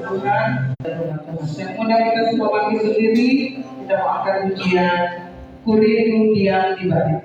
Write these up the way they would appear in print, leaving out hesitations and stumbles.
Tuhan. Yang undang kita semua bangkit sendiri, kita mau akan ujian Kuridu diam di balik.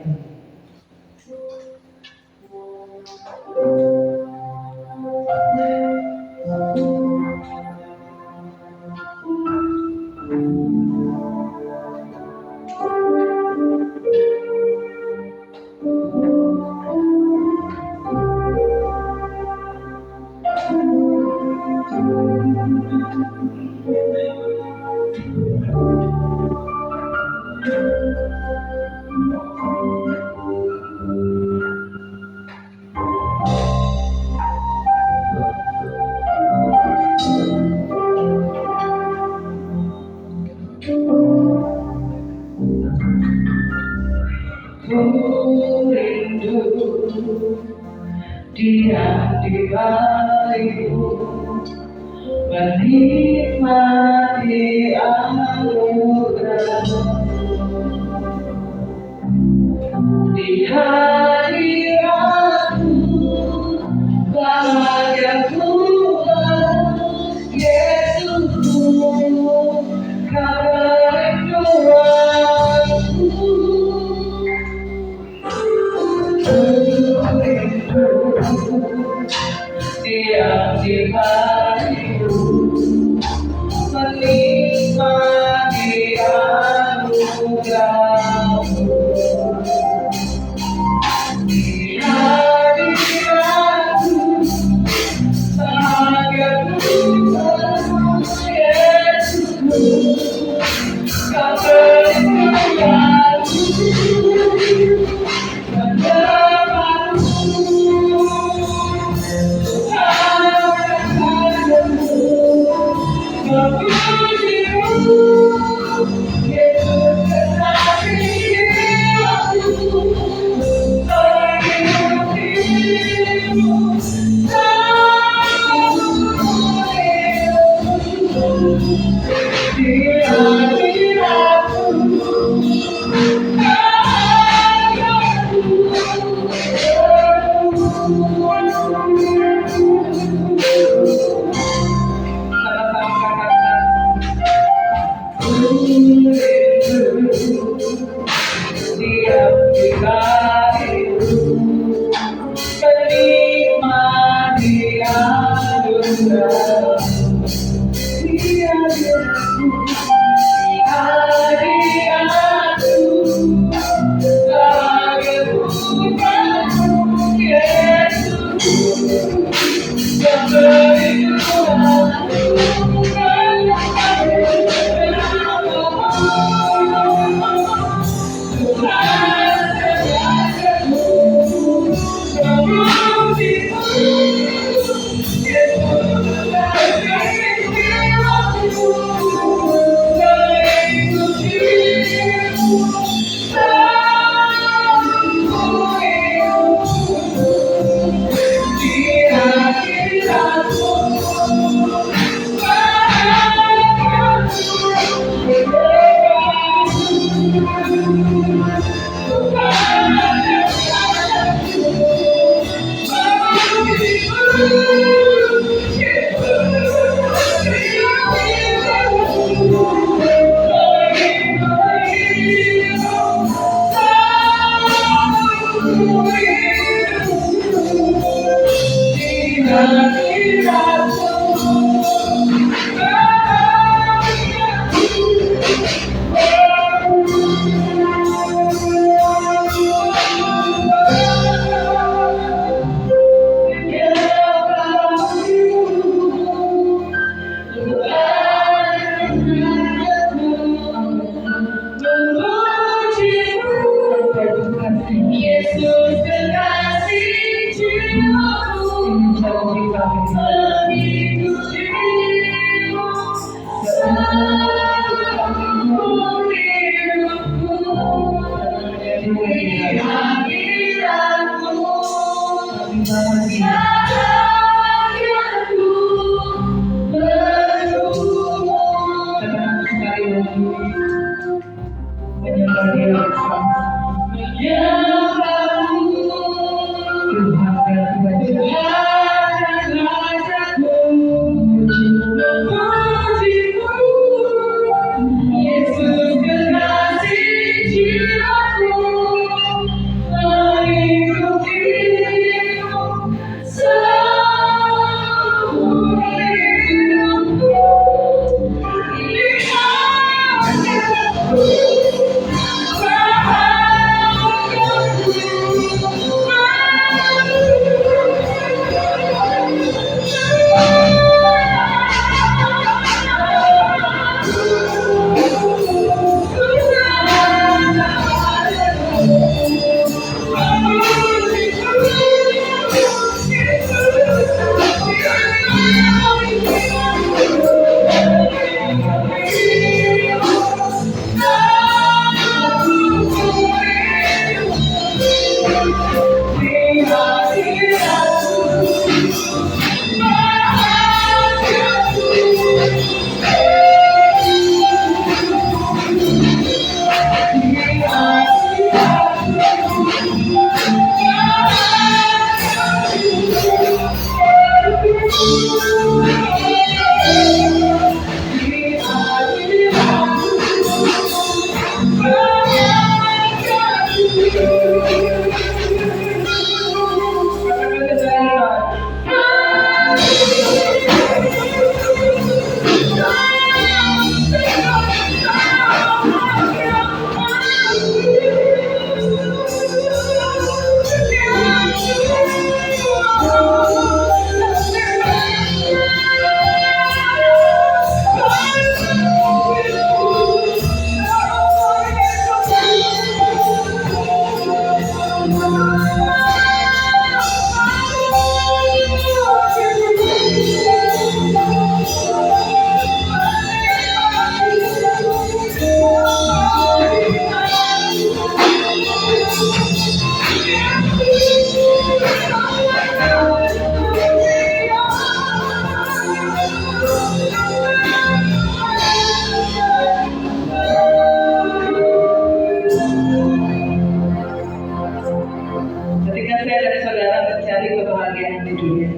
Rindu diam di balikku, menikmati anugerah di hadiratmu, bahagia Tuhan Yesusku, kerinduanku. Diam di balikku, menikmati anugerah-Mu. Di hadirat-Mu, bahagia Tuhan Yesusku, Kau berikanku Ketika saya dan saudara mencari kebahagiaan di dunia,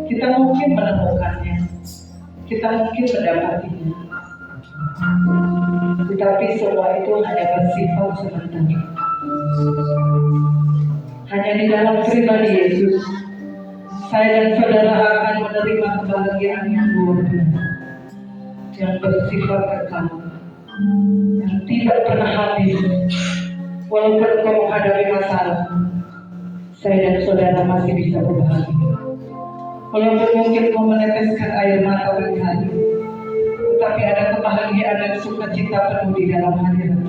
kita mungkin menemukannya, kita mungkin mendapatinya, tetapi semua itu hanya bersifat sementara. Hanya di dalam pribadi Yesus, saya dan saudara akan menerima kebahagiaan yang luar biasa, yang bersifat kekal, yang tidak pernah habis. Walaupun engkau menghadapi masalah, saya dan saudara masih bisa berbahagia. Walaupun mungkin kau meneteskan air mata berhari, tetapi ada kebahagiaan dan sukacita penuh di dalam hadirat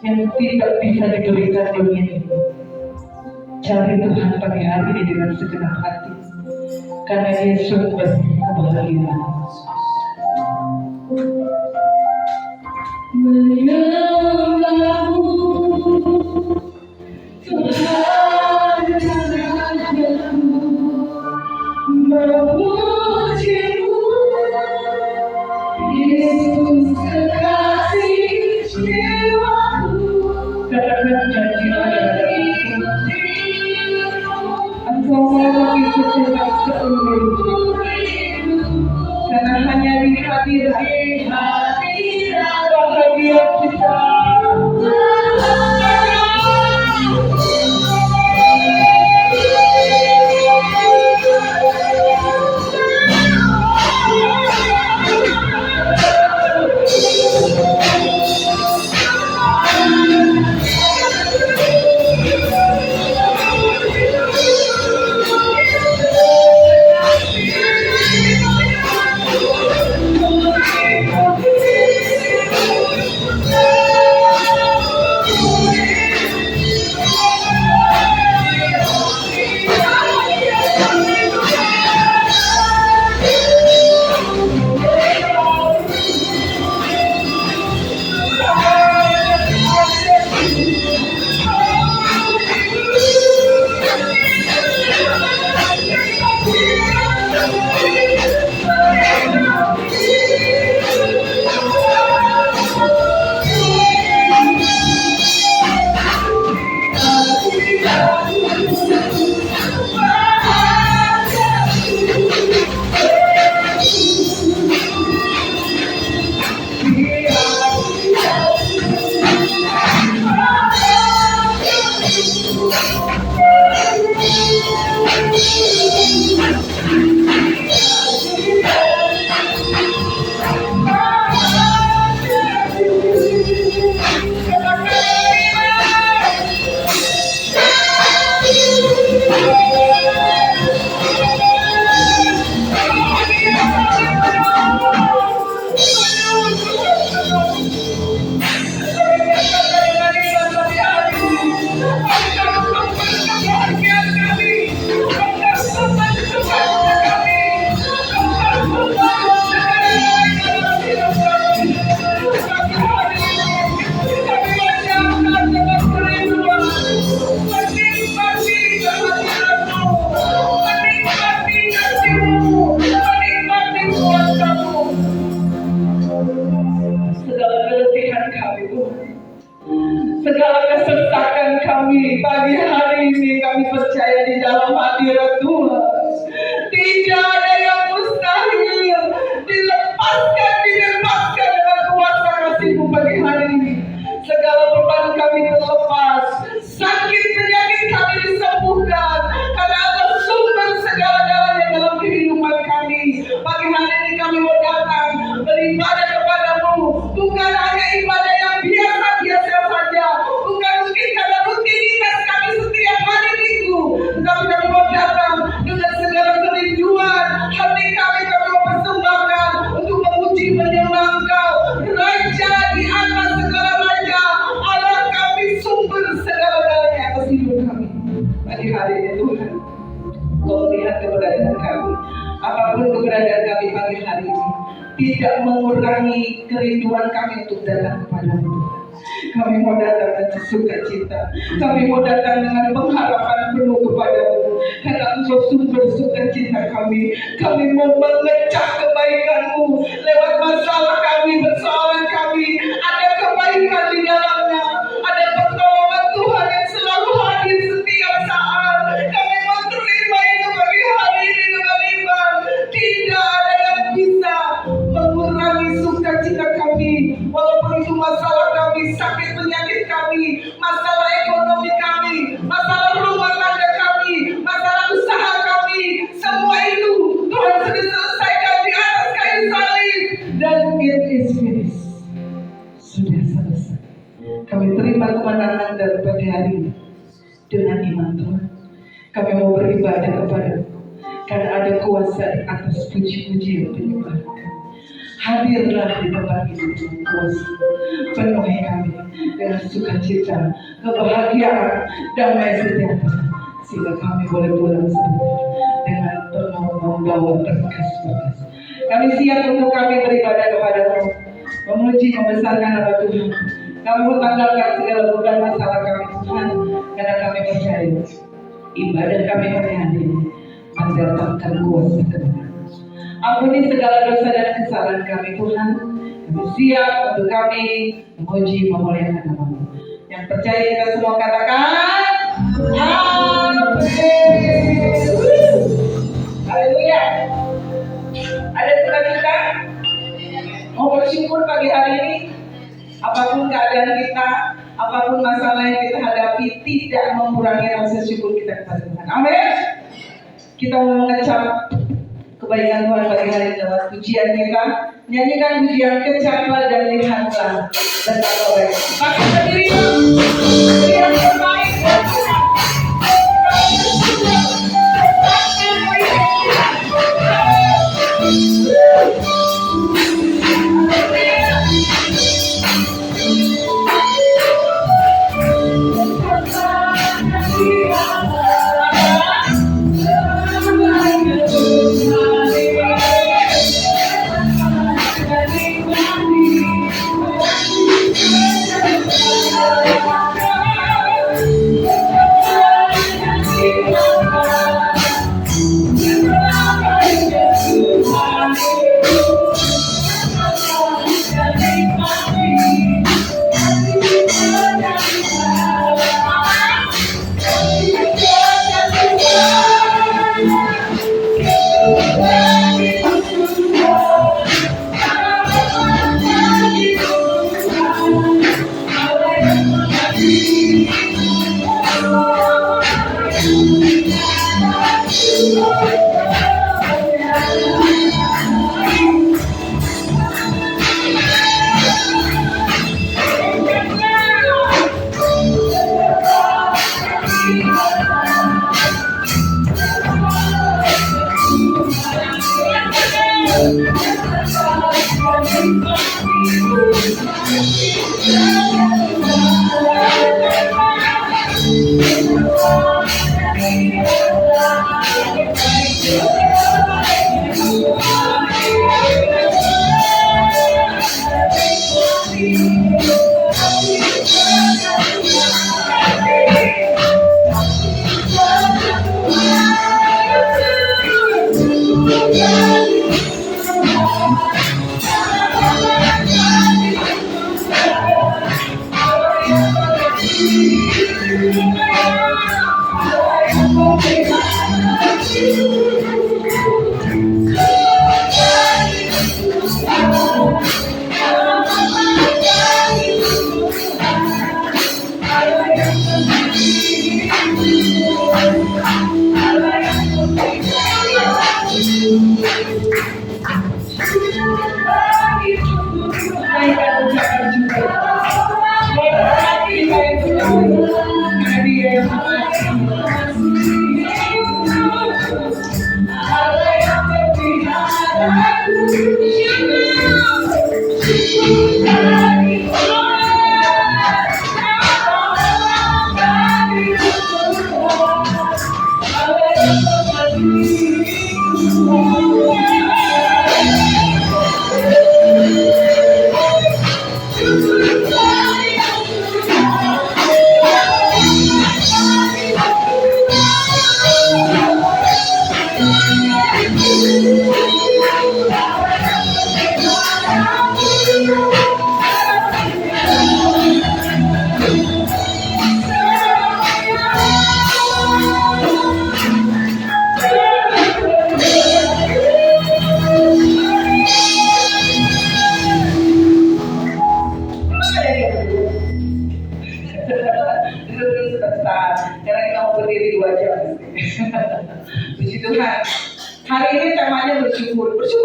yang tidak bisa diberikan dunia ini. Cari Tuhan pagi hari ini dengan segenap hati, karena Dia sumber kebahagiaan. Menyembahmu Tuhan Rajaku, memujimu Yesus kekasih jiwaku. Katakan janji padaku, engkau mau ikut dengan seumur hidup, karena hanya di hadirat bahagia kita. tidak mengurangi kerinduan kami untuk datang kepadamu. Kami mau datang dengan sukacita. Kami mau datang dengan pengharapan penuh kepadamu. Karena Engkau sumber sukacita kami. Kami mau mengecap kebaikan-Mu lewat masalah kami, persoalan kami. Ada kebaikan di dalamnya. Ada pertolongan Tuhan yang selalu hadir setiap saat. Kami mau terima itu bagi hari ini dengan iman. Tidak ada yang bisa mengurangi sukacita kami. Walaupun itu masalah kami, sakit penyakit kami, masalah ekonomi kami, masalah rumah tangga kami, masalah usaha kami, semua itu Tuhan sudah selesaikan di atas kayu salib dan it is finished. Sudah selesai. Kami terima kemenangan dari pagi hari ini dengan iman Tuhan. Kami mau beribadah kepada-Mu karena ada kuasa di atas puji-pujian penyembahan kami. Hadirlah di tempat ini Tuhan kuasa. Penuhi kami dengan sukacita, kebahagiaan, damai sejahtera, sehingga kami boleh pulang sendiri dengan penuh membawa berkas-berkas. Kami siap untuk kami beribadah kepada-Mu, memuji membesarkan nama Tuhan. Kami menanggalkan segala beban masalah kami Tuhan, karena kami percaya ibadah kami pada hari ini mendatangkan kuasa kemenangan. Ampuni segala dosa dan kesalahan kami Tuhan. Kami siap untuk kami memuji memuliakan nama-Mu. Yang percaya kita semua katakan amin. Haleluya. Ada sukacita? Mau bersyukur pagi hari ini. Apapun keadaan kita, apapun masalah yang kita hadapi, tidak mengurangi rasa syukur kita kepada Tuhan. Amin. Kita mau mengecap kebaikan Tuhan bagi hari ini lewat pujian kita. Nyanyikan pujian kecaplah dan lihatlah betapa baik. Pakai sendiri yang terbaik buat Tuhan.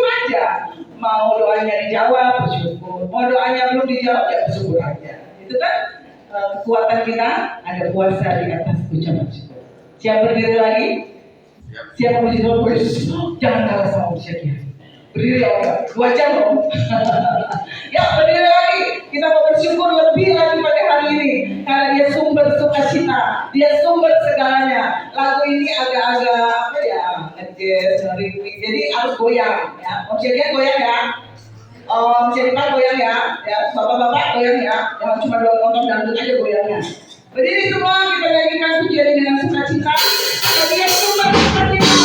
aja. Mau doanya dijawab, bersyukur. Mau doanya belum dijawab, ya bersyukur aja. Itu kan kekuatan kita, ada puasa di atas ucapan syukur. Siap berdiri lagi? Siap puji Tuhan? Jangan kalah sama usia kita. Berdiri ya Allah, 2 jam loh. Ya berdiri lagi, kita mau bersyukur lebih lagi pada hari ini. Karena dia sumber sukacita, dia sumber segalanya. Lagu ini agak-agak apa ya, ngejazz, ritmik, jadi harus goyang ya. Om Celia goyang ya, Om Celia goyang ya, bapak-bapak goyang ya. Jangan cuma nonton dangdut aja goyangnya. Berdiri semua, kita nyanyikan pujian dengan sukacita. Karena dia sumber sukacita.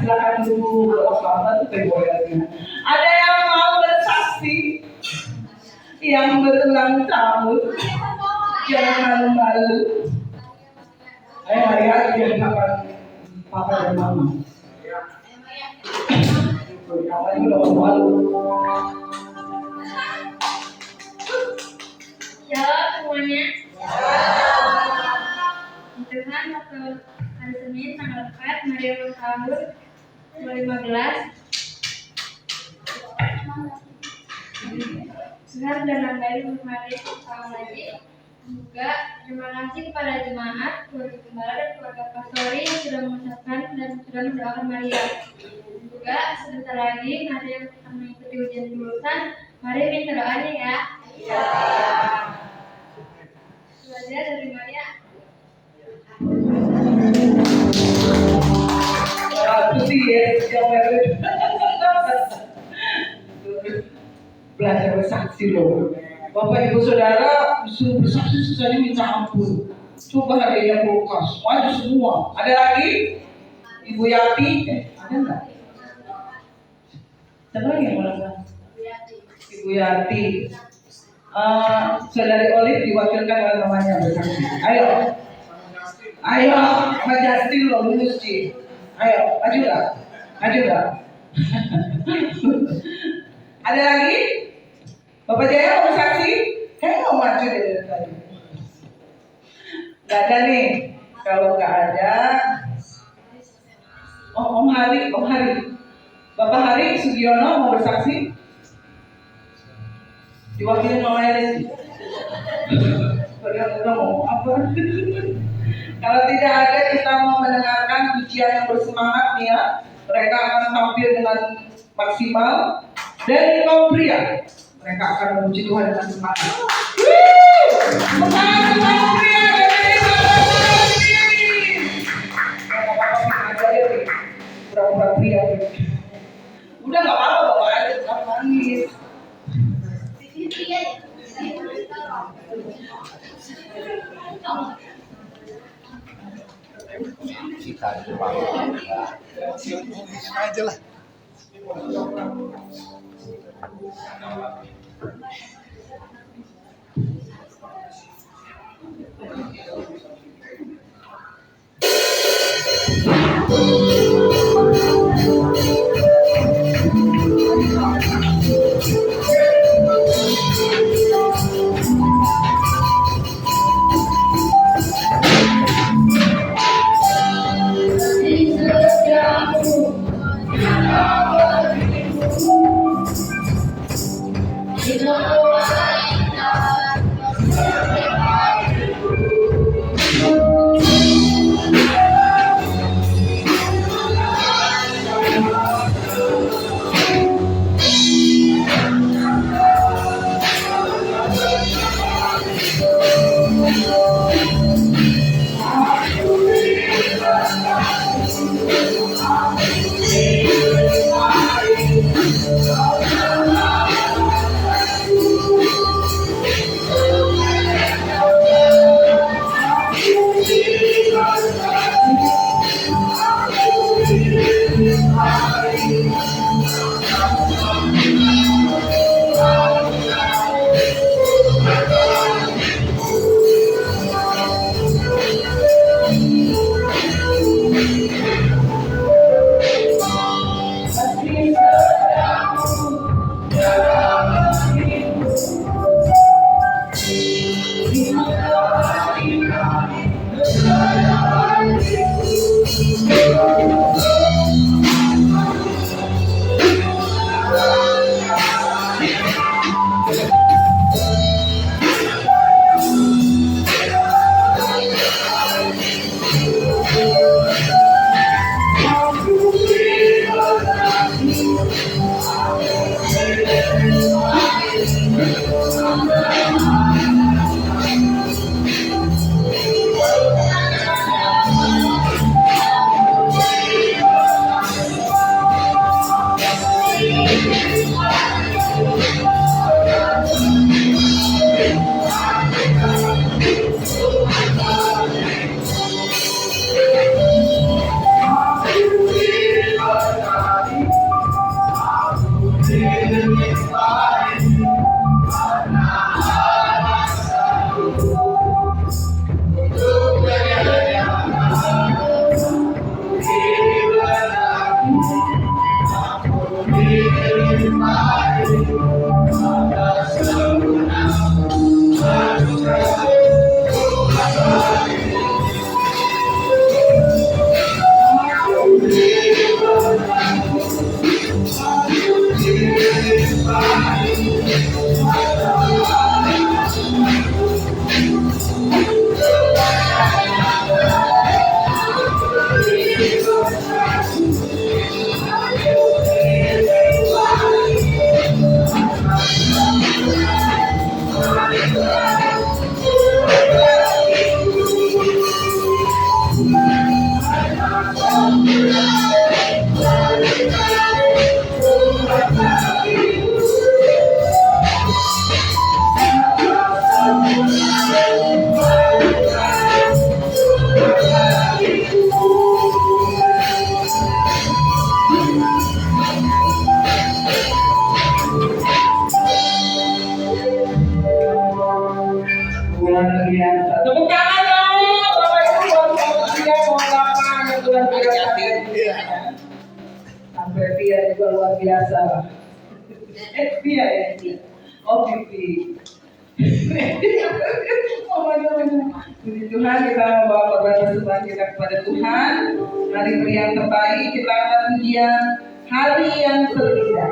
silakan dulu apa tuh tempoyarnya. Ada yang mau bersaksi, yang berulang tahun, jangan malu-malu. Ayo Maria, biar papa dan mama. Papa juga udah malu. Shalom semuanya. Tuhan waktu hari Senin tanggal 4 Maria ulang tahun 2015. Tuhan dan nambah Maria tahun lagi. Juga terima kasih kepada jemaat, keluarga gembala dan keluarga pastori yang sudah mengucapkan dan sudah mendoakan Maria. Juga sebentar lagi Maria akan mengikuti ujian jurusan. Mari minta doanya ya. Ya. Belajar dari Maria. Itu sih ya, belajar bersaksi loh. Bapak Ibu Saudara disuruh bersaksi susahnya minta ampun. Coba ada yang kulkas, maju semua. Ada lagi? Ibu Yati, ada nggak? Siapa lagi yang mau? Ibu Yati. Saudari Olive diwakilkan oleh namanya bersaksi. Ayo, Mbak Justin loh lulus sih. Ayo, maju nggak? Ada lagi? Bapak Jaya mau bersaksi? Kayaknya mau maju dari tadi. Gak ada nih. Kalau nggak ada, Om Hari. Bapak Hari Sugiono mau bersaksi? Diwakili namanya Desi. Udah mau apa? Kalau tidak ada, kita mau mendengarkan pujian yang bersemangat nih ya. Mereka akan tampil dengan maksimal. Dan kaum pria, mereka akan memuji Tuhan dengan semangat. Semangat kaum pria, pura-pura pria. Udah nggak apa-apa, bawa aja, jangan nangis. Kita aja lah. luar biasa. Dia ya. Oh Pipi. Oh my God. Puji Tuhan, kita membawa korban persembahan kita kepada Tuhan. Mari beri yang terbaik, kita akan pujian hari yang terindah.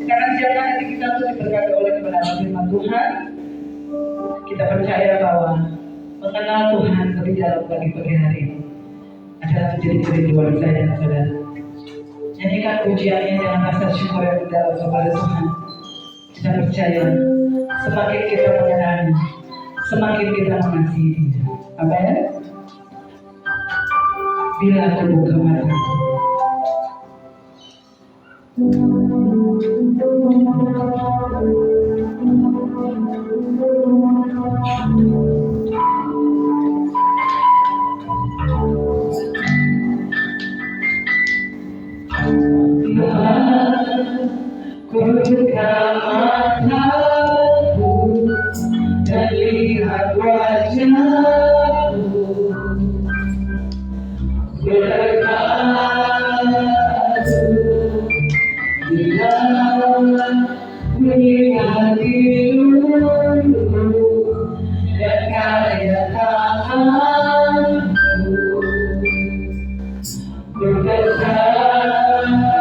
Karena siapa hati kita tuh diberkati oleh kebenaran firman Tuhan, kita percaya bahwa mengenal Tuhan lebih dalam bagi pagi hari ini adalah menjadi kerinduan saya dan saudara. Nyanyikan pujiannya dengan rasa syukur yang mendalam kepada Tuhan. Kita percaya semakin kita mengenalnya, semakin kita mengasihi Dia. Amin. Bila aku buka mataku, ku buka mataku dan lihat wajahmu, berkatu bila melihat hidupmu dan karya tanganmu, berkatu karena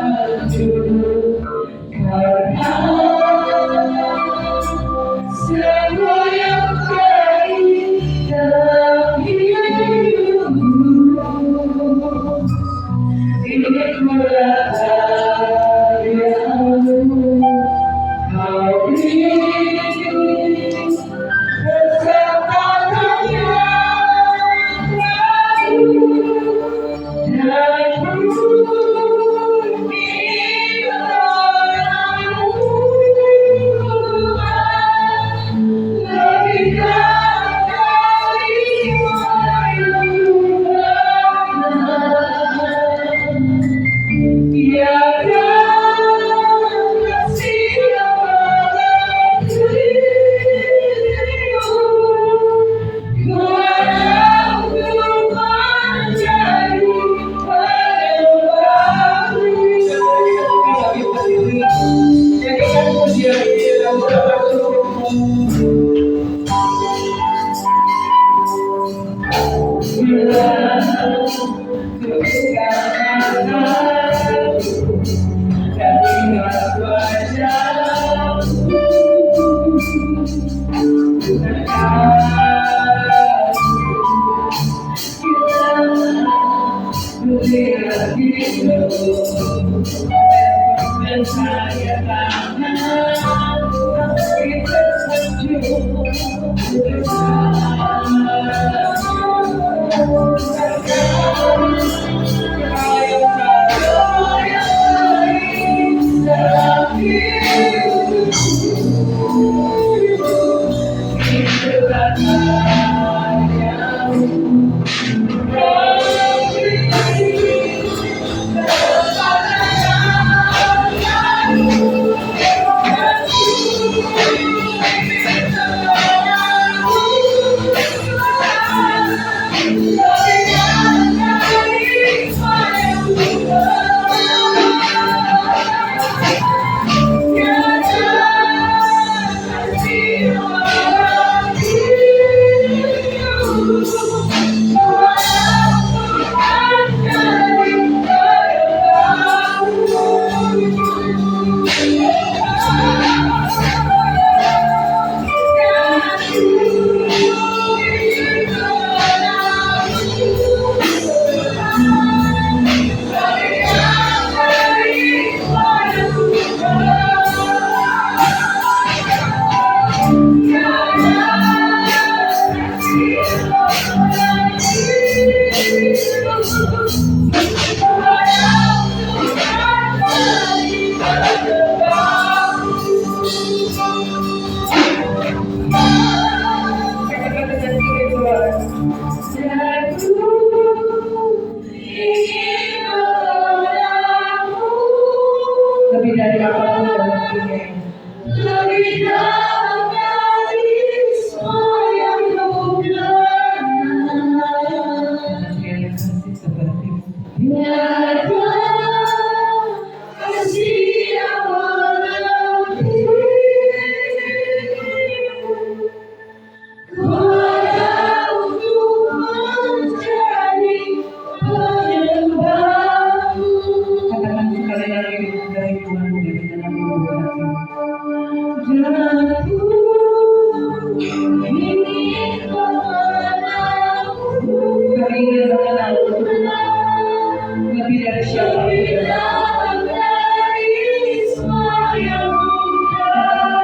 semua yang terindah. Lebih dari apapun dalam dunia ini. Lebih dari semua yang kau kenal. Tiada kasih sepertimu. Tiada kasih yang melebihi. Kuasa untuk menjadi penyembahmu. Katakan sekali lagi dari Tuhanmu dari dalam lubuk hati. Dan aku ingin mengenalmu. Kami ingin mengenalmu lebih dari siapa pun. Dari semua yang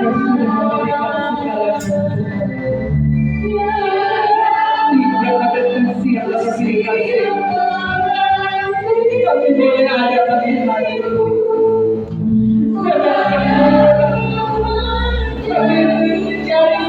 Kau sudah memberikan segala sesuatu. Tidak ada kasih yang lebih kasih. Kami boleh ada bagi hari ini. Kami mencari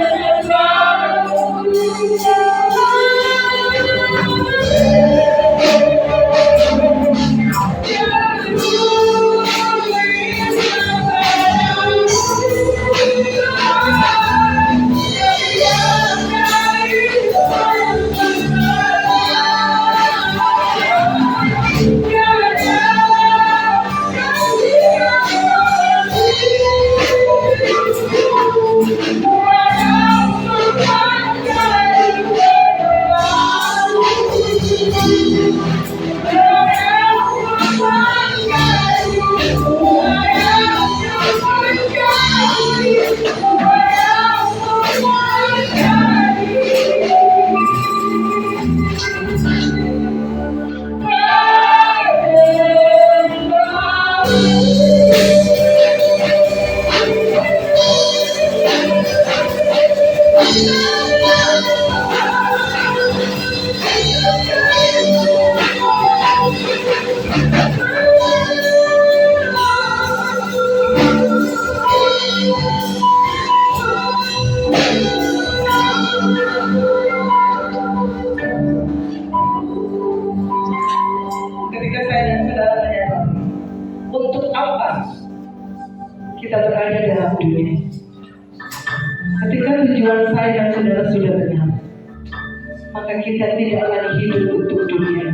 ketika saya dan saudara tanya, untuk apa kita berada dalam dunia? Ketika tujuan saya dan saudara sudah benar, maka kita tidak akan hidup untuk dunia.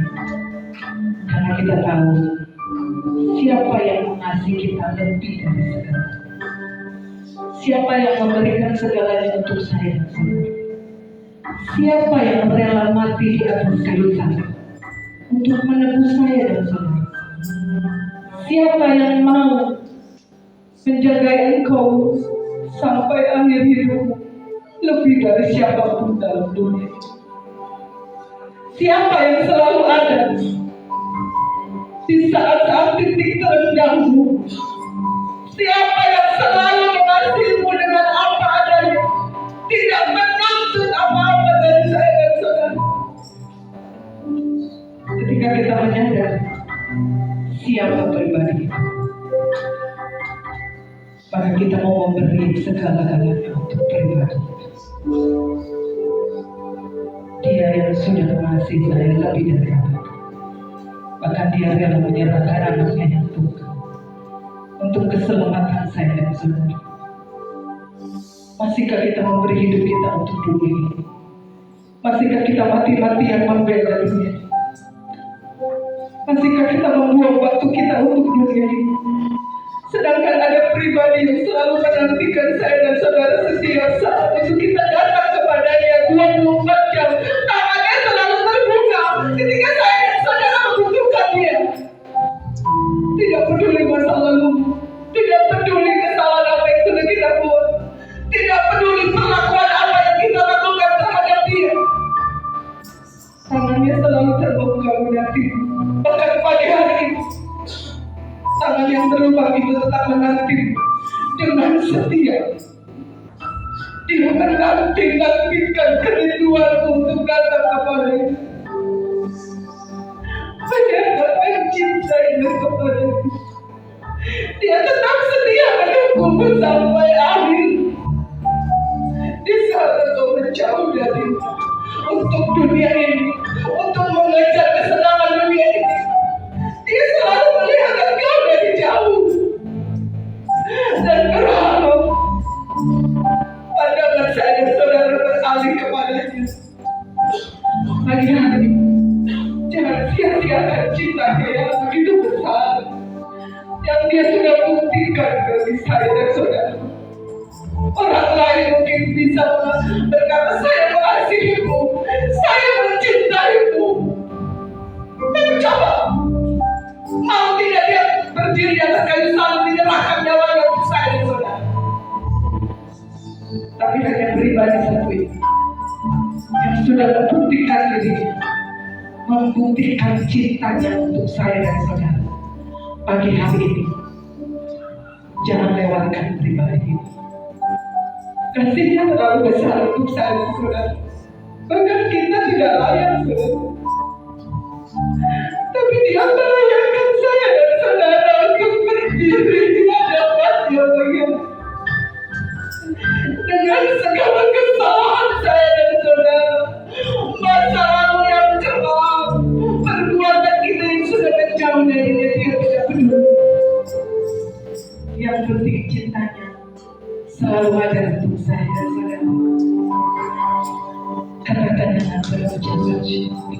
Karena kita tahu siapa yang mengasihi kita lebih dari segala. Siapa yang memberikan segalanya untuk saya dan saudara. Siapa yang rela mati di atas kayu salib untuk menebus saya dan saudara. Siapa yang mau menjaga engkau sampai akhir hidupmu lebih dari siapapun dalam dunia. Siapa yang selalu ada di saat-saat titik terendahmu? Siapa yang selalu mengasihimu dengan apa adanya, tidak menuntut apa-apa dari saya dan saudara? Ketika kita menyadari siapa pribadi, maka kita mau memberi segala-galanya untuk pribadi. Dia yang sudah mengasihi saya lebih dari apa, bahkan dia rela menyerahkan anaknya yang tunggal untuk keselamatan saya dan saudara. Masihkah kita memberi hidup kita untuk dunia ini? Masihkah kita mati-matian membela dunia? Masihkah kita membuang waktu kita untuk dunia ini? Sedangkan ada pribadi yang selalu menantikan saya dan saudara setiap saat untuk kita datang kepadanya 24 jam. Tangannya selalu terbuka ketika saya dan saudara membutuhkan dia. Tidak peduli masa lalu, tidak peduli kesalahan apa yang sudah kita buat, tidak peduli perlakuan apa yang kita lakukan terhadap dia. Tangannya selalu terbuka menanti. Bahkan pagi hari ini, tangan yang terluka itu tetap menanti dengan setia. Dia menanti-nantikan kerinduanmu untuk datang kepadanya. Dia tak mencintaimu kepadanya. Dia tetap setia menunggumu sampai akhir. Di saat engkau menjauh dari untuk dunia ini, untuk mengejar kesenangan dunia ini, dia selalu melihat engkau dari jauh dan berharap pandangan saya dan saudara beralih kepadanya. Pagi hari, jangan sia-siakan cintanya yang begitu besar yang dia sudah buktikan bagi saya dan saudara. Orang lain mungkin bisa berkata, saya mengasihimu, saya mencintaimu. Tapi coba, mau tidak dia berdiri di atas kayu salib menyerahkan nyawanya untuk saya dan saudara. Tapi hanya pribadi satu ini yang sudah membuktikan dirinya, membuktikan cintanya untuk saya dan saudara. Pagi hari ini, jangan lewatkan pribadi ini. Kasihnya terlalu besar untuk saya dan saudara. Bahkan kita tidak layak, saudara. Tapi dia melayakkan saya dan saudara untuk berdiri di hadapannya bagaimana. Dengan segala kesalahan saya dan saudara, masa lalu yang kelam, perbuatan kita yang sudah menjauh darinya, dia tidak peduli. Yang penting cintanya selalu ada untuk saya dan saudara. Katakan dengan berucap syukur.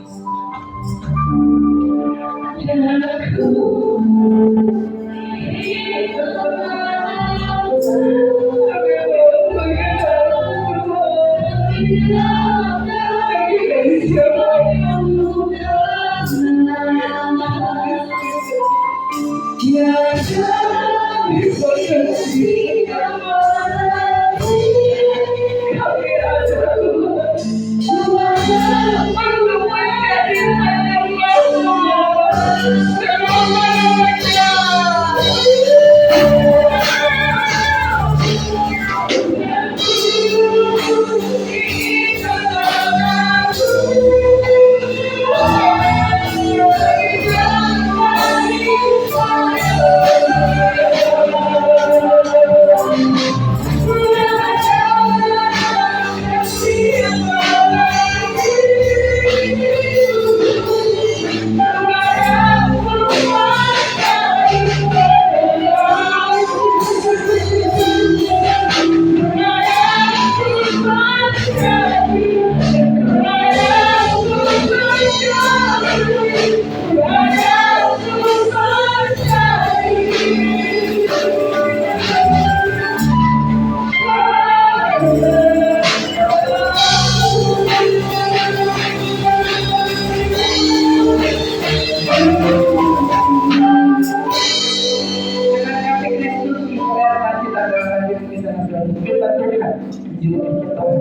tujuan depan.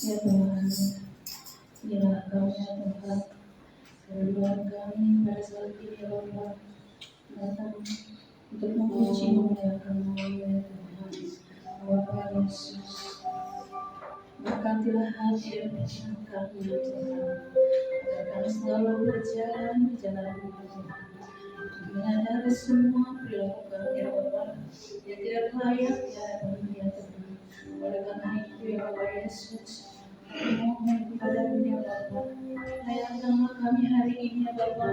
Ya Tuhan, inilah Kau ya Tuhan, kerinduan kami pada saat ini ya Bapa, datang untuk memuji memuliakan nama-Mu ya Tuhan. Bapa Yesus, berkatilah hati dan pikiran kami ya Tuhan, agar kami selalu berjalan di jalan-Mu ya Tuhan, untuk menyadari semua perilaku kami ya Bapa yang tidak layak di hadapan-Mu ya Tuhan. Oleh karena itu ya Bapa Yesus, kami mohon kepada-Mu ya Bapa, layakkanlah kami hari ini ya Bapa,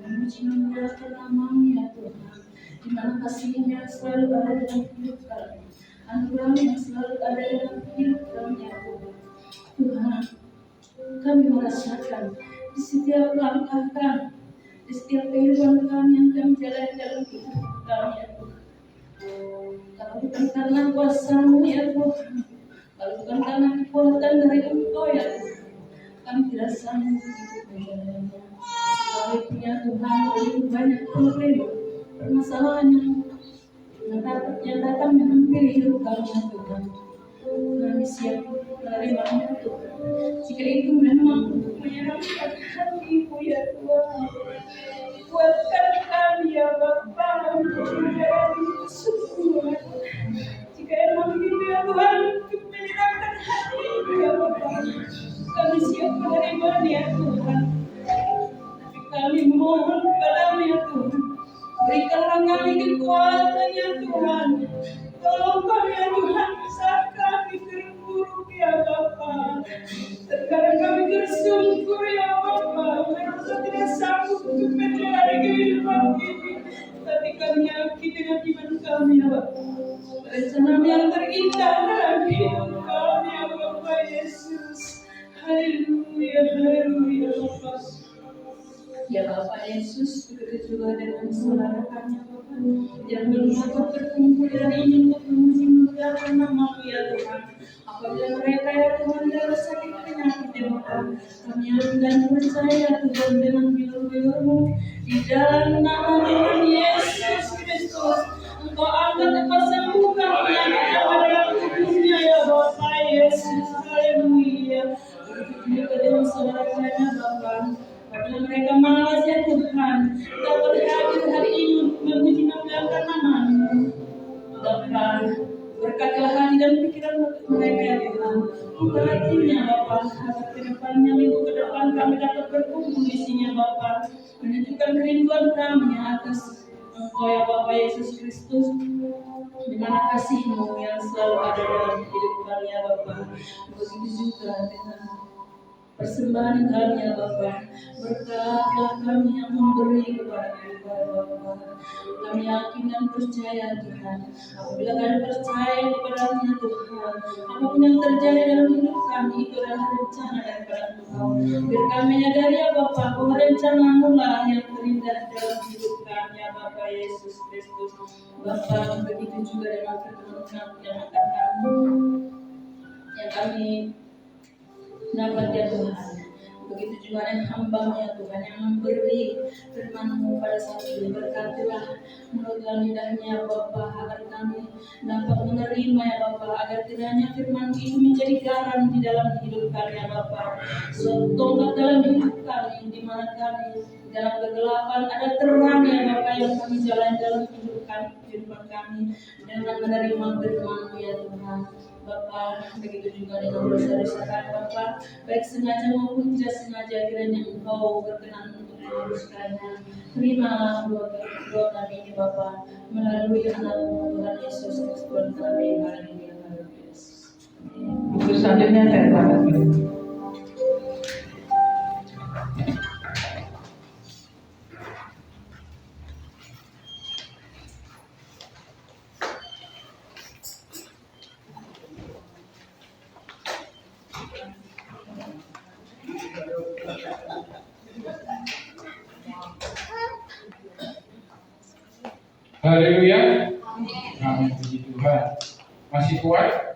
memuji memuliakan nama-Mu ya Tuhan, di mana kasih-Nya selalu ada dalam hidup kami, anugerah-Mu yang selalu ada dalam hidup kami ya Tuhan. Tuhan, kami merasakan di setiap langkah kami, di setiap kehidupan kami yang kami jalani dalam hidup kami ya Tuhan. Kalau bukan karena kuasa-Mu ya Tuhan, kalau bukan karena kekuatan dari Engkau ya Tuhan, kami tidak sanggup untuk menjalannya. Sekalipun ya Tuhan, begitu banyak problem, permasalahan yang datang menghampiri hidup kami ya Tuhan, kami siap menerimanya Tuhan. Jika itu memang untuk menyenangkan hati-Mu ya Tuhan, kuatkan kami ya Bapa untuk menjalani itu semua. Jika emang itu ya Tuhan untuk menyenangkan hati-Mu ya Bapa, kami siap menerimanya ya Tuhan. Tapi kami mohon kepada-Mu ya Tuhan, berikanlah kami kekuatan ya Tuhan. Tolong kami ya Tuhan, saat kami terpuruk ya Bapa. Terkadang kami tersungkur ya Bapa, merasa tidak sanggup untuk menjalani kehidupan ini. Tapi kami yakin dengan iman kami ya Bapa, rencana-Mu yang terindah dalam hidup kami ya Bapa Yesus. Haleluya, haleluya Bapa. Ya Bapak Yesus, begitu juga dengan saudara kami Bapak yang belum dapat berkumpul hari ini untuk memuji memuliakan nama-Mu ya Tuhan. Apabila mereka ya Tuhan dalam sakit penyakit ya Bapak, kami dan percaya Tuhan dengan bilur-bilur-Mu di dalam nama Tuhan Yesus Kristus. Engkau angkat dan sembuhkan penyakit yang ada dalam tubuhnya ya Bapak Yesus. Haleluya. Begitu juga dengan saudara kami Bapak, apabila mereka malas ya Tuhan, dapat hadir hari ini untuk memuji memuliakan nama-Mu. Tuhan, berkatilah hati dan pikiran mereka ya Tuhan. Buka hatinya Bapa, agar ke depannya minggu ke depan kami dapat berkumpul di sini Bapa, menunjukkan kerinduan kami atas Engkau ya Bapa Yesus Kristus, di mana kasih-Mu yang selalu ada dalam hidup kami ya Bapa. Begitu juga dengan persembahan kami ya Bapa, berkatilah kami yang memberi kepada Bapa. Kami yakin dan percaya Tuhan, apabila kami percaya kepada-Mu ya Tuhan, apapun yang terjadi dalam hidup kami itu adalah rencana daripada Engkau. Biar kami menyadari ya Bapa, bahwa rencana-Mu lah yang terindah dalam hidup kami ya Bapa Yesus Kristus. Bapa, begitu juga dengan firman-Mu yang akan kami dapat ya Tuhan. Begitu juga dengan hamba-Mu ya Tuhan yang memberi firman-Mu pada saat ini. Berkatilah mulut dan lidahnya Bapa, agar kami dapat menerima ya Bapa, agar kiranya firman itu menjadi garam di dalam hidup kami ya Bapa. Tonggak dalam hidup kami, di mana kami dalam kegelapan ada terang ya Bapa yang kami jalan dalam kehidupan kami dengan menerima firman-Mu ya Tuhan. Bapa, begitu juga dengan dosa-dosa kami Bapa, baik sengaja maupun tidak sengaja, kiranya Engkau berkenan untuk meluruskannya. Terimalah doa kami ini Bapa, melalui anak-Mu Tuhan Yesus Kristus kami. Haleluya, haleluya. Untuk selanjutnya saya sampaikan. Haleluya. Amin. Puji Tuhan. Masih kuat?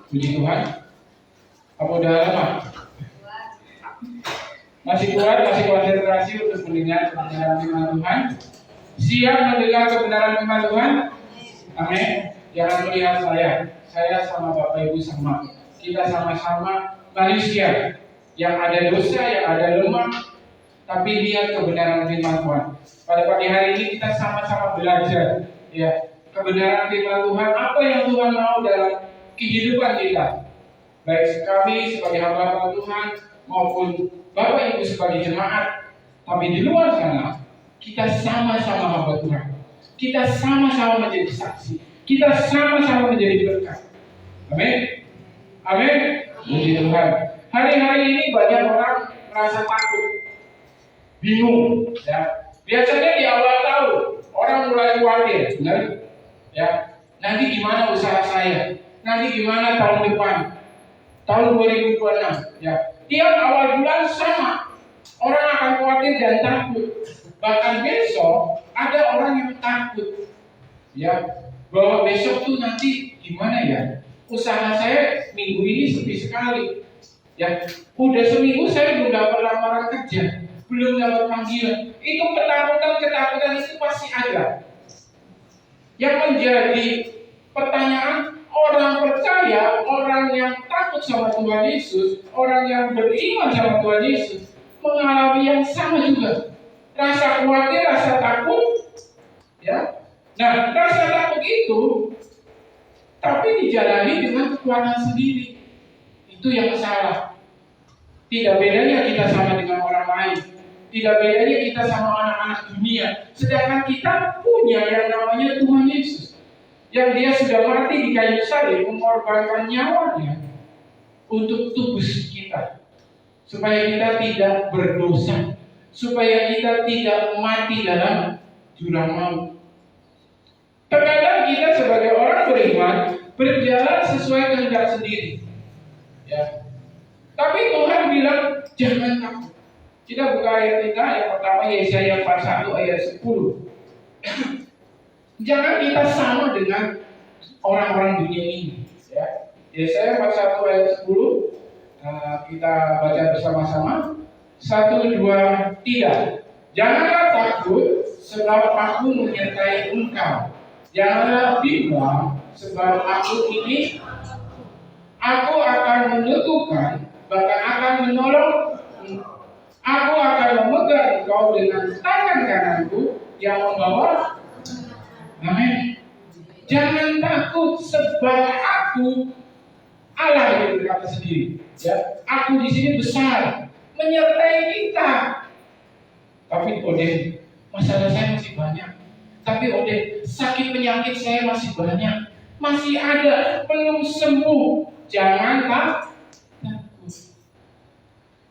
Puji Tuhan. Apa udah lama? Masih kuat, masih konsentrasi untuk mendengar kebenaran firman Tuhan? Siap mendengar kebenaran firman Tuhan? Amin. Jangan melihat saya sama Bapak Ibu sama. Kita sama-sama manusia yang ada dosa, yang ada lemah, tapi lihat kebenaran firman Tuhan. Pada pagi hari ini kita sama-sama belajar, ya, kebenaran firman Tuhan, apa yang Tuhan mau dalam kehidupan kita. Baik kami sebagai hamba Tuhan maupun Bapak Ibu sebagai jemaat. Tapi di luar sana kita sama-sama hamba Tuhan. Kita sama-sama menjadi saksi. Kita sama-sama menjadi berkat. Amin. Amin. Puji Tuhan. Hari-hari ini banyak orang merasa takut, bingung. Ya. Biasanya di awal tahun orang mulai khawatir, benar? Ya. Nanti gimana usaha saya? Nanti gimana tahun depan? Tahun 2026. Ya. Tiap awal bulan sama. Orang akan khawatir dan takut. Bahkan besok ada orang yang takut. Ya, bahwa besok tuh nanti gimana ya? Usaha saya minggu ini sepi sekali. Ya, udah seminggu saya belum dapat lamaran kerja, belum dapat panggilan. Itu ketakutan itu pasti ada. Yang menjadi pertanyaan, orang percaya, orang yang takut sama Tuhan Yesus, orang yang beriman sama Tuhan Yesus, mengalami yang sama juga. Rasa khawatir, rasa takut, ya. Nah, rasa takut itu, tapi dijalani dengan kekuatan sendiri. Itu yang salah. Tidak bedanya kita sama dengan orang lain. Tidak bedanya kita sama anak-anak dunia. Sedangkan kita punya yang namanya Tuhan Yesus, yang Dia sudah mati di kayu salib, mengorbankan nyawanya untuk tebus kita, supaya kita tidak berdosa, supaya kita tidak mati dalam jurang maut. Terkadang kita sebagai orang beriman berjalan sesuai kehendak sendiri, ya. Tapi Tuhan bilang jangan takut. Kita buka ayat kita yang pertama, Yesaya 41 ayat 10. Jangan kita sama dengan orang-orang dunia ini, ya. Yesaya 41 ayat 10. Kita baca bersama-sama. 1, 2, 3. Janganlah takut, sebab aku menyertai engkau. Janganlah bimbang, sebab aku ini, aku akan menyatukan, bahkan akan menolong. Aku akan memegang engkau dengan tangan kananku yang membawa. Amin. Jangan takut, sebab aku, Allah yang berkata sendiri, ya, aku di sini besar, menyertai kita. Tapi Odeh, masalah saya masih banyak. Tapi Odeh, sakit penyakit saya masih banyak, masih ada, belum sembuh. Jangan takut.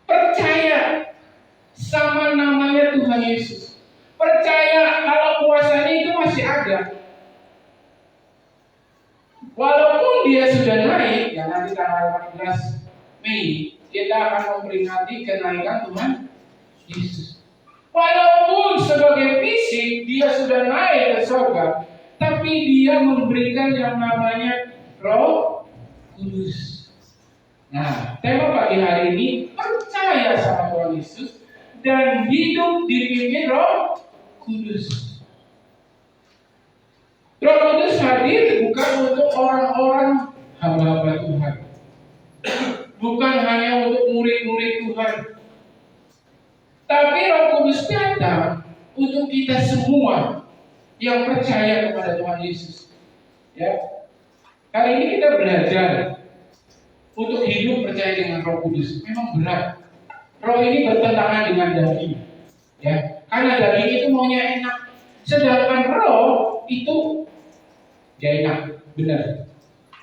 Percaya sama namanya Tuhan Yesus. Percaya kalau kuasanya itu masih ada. Walaupun Dia sudah naik, ya nanti tanggal 14 Mei kita akan memperingati kenaikan Tuhan Yesus. Walaupun sebagai fisik Dia sudah naik ke surga, tapi Dia memberikan yang namanya Roh Kudus. Nah, tema pagi hari ini percaya sama Tuhan Yesus dan hidup dipimpin Roh Kudus. Roh Kudus hadir bukan untuk orang-orang hamba-hamba Tuhan, bukan hanya untuk murid-murid Tuhan, tapi Roh Kudus datang untuk kita semua yang percaya kepada Tuhan Yesus. Ya, hari ini kita belajar untuk hidup percaya dengan Roh Kudus. Memang berat. Roh ini bertentangan dengan daging, ya, karena daging itu maunya enak, sedangkan Roh itu gak enak, benar,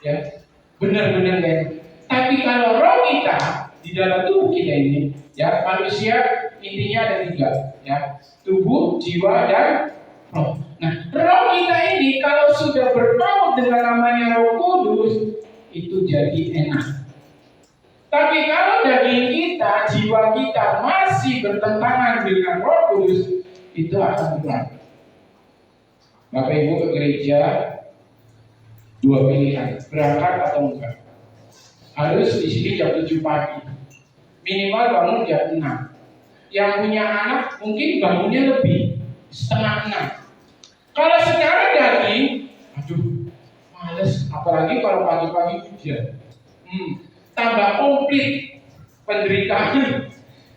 ya, benar-benar gak enak. Tapi kalau Roh kita di dalam tubuh kita ini, ya, manusia intinya ada 3, ya, tubuh, jiwa, dan roh. Nah, roh kita ini kalau sudah berpaut dengan namanya Roh Kudus, itu jadi enak. Tapi kalau daging kita, jiwa kita masih bertentangan dengan Roh Kudus, itu akan berat. Bapak Ibu ke gereja, 2 pilihan, berangkat atau enggak. Harus di sini jam 7 pagi, minimal bangun jam 6. Yang punya anak mungkin bangunnya lebih, setengah 6. Kalau secara daging, aduh, males. Apalagi kalau pagi-pagi hujan. Tambah komplit penderitaan.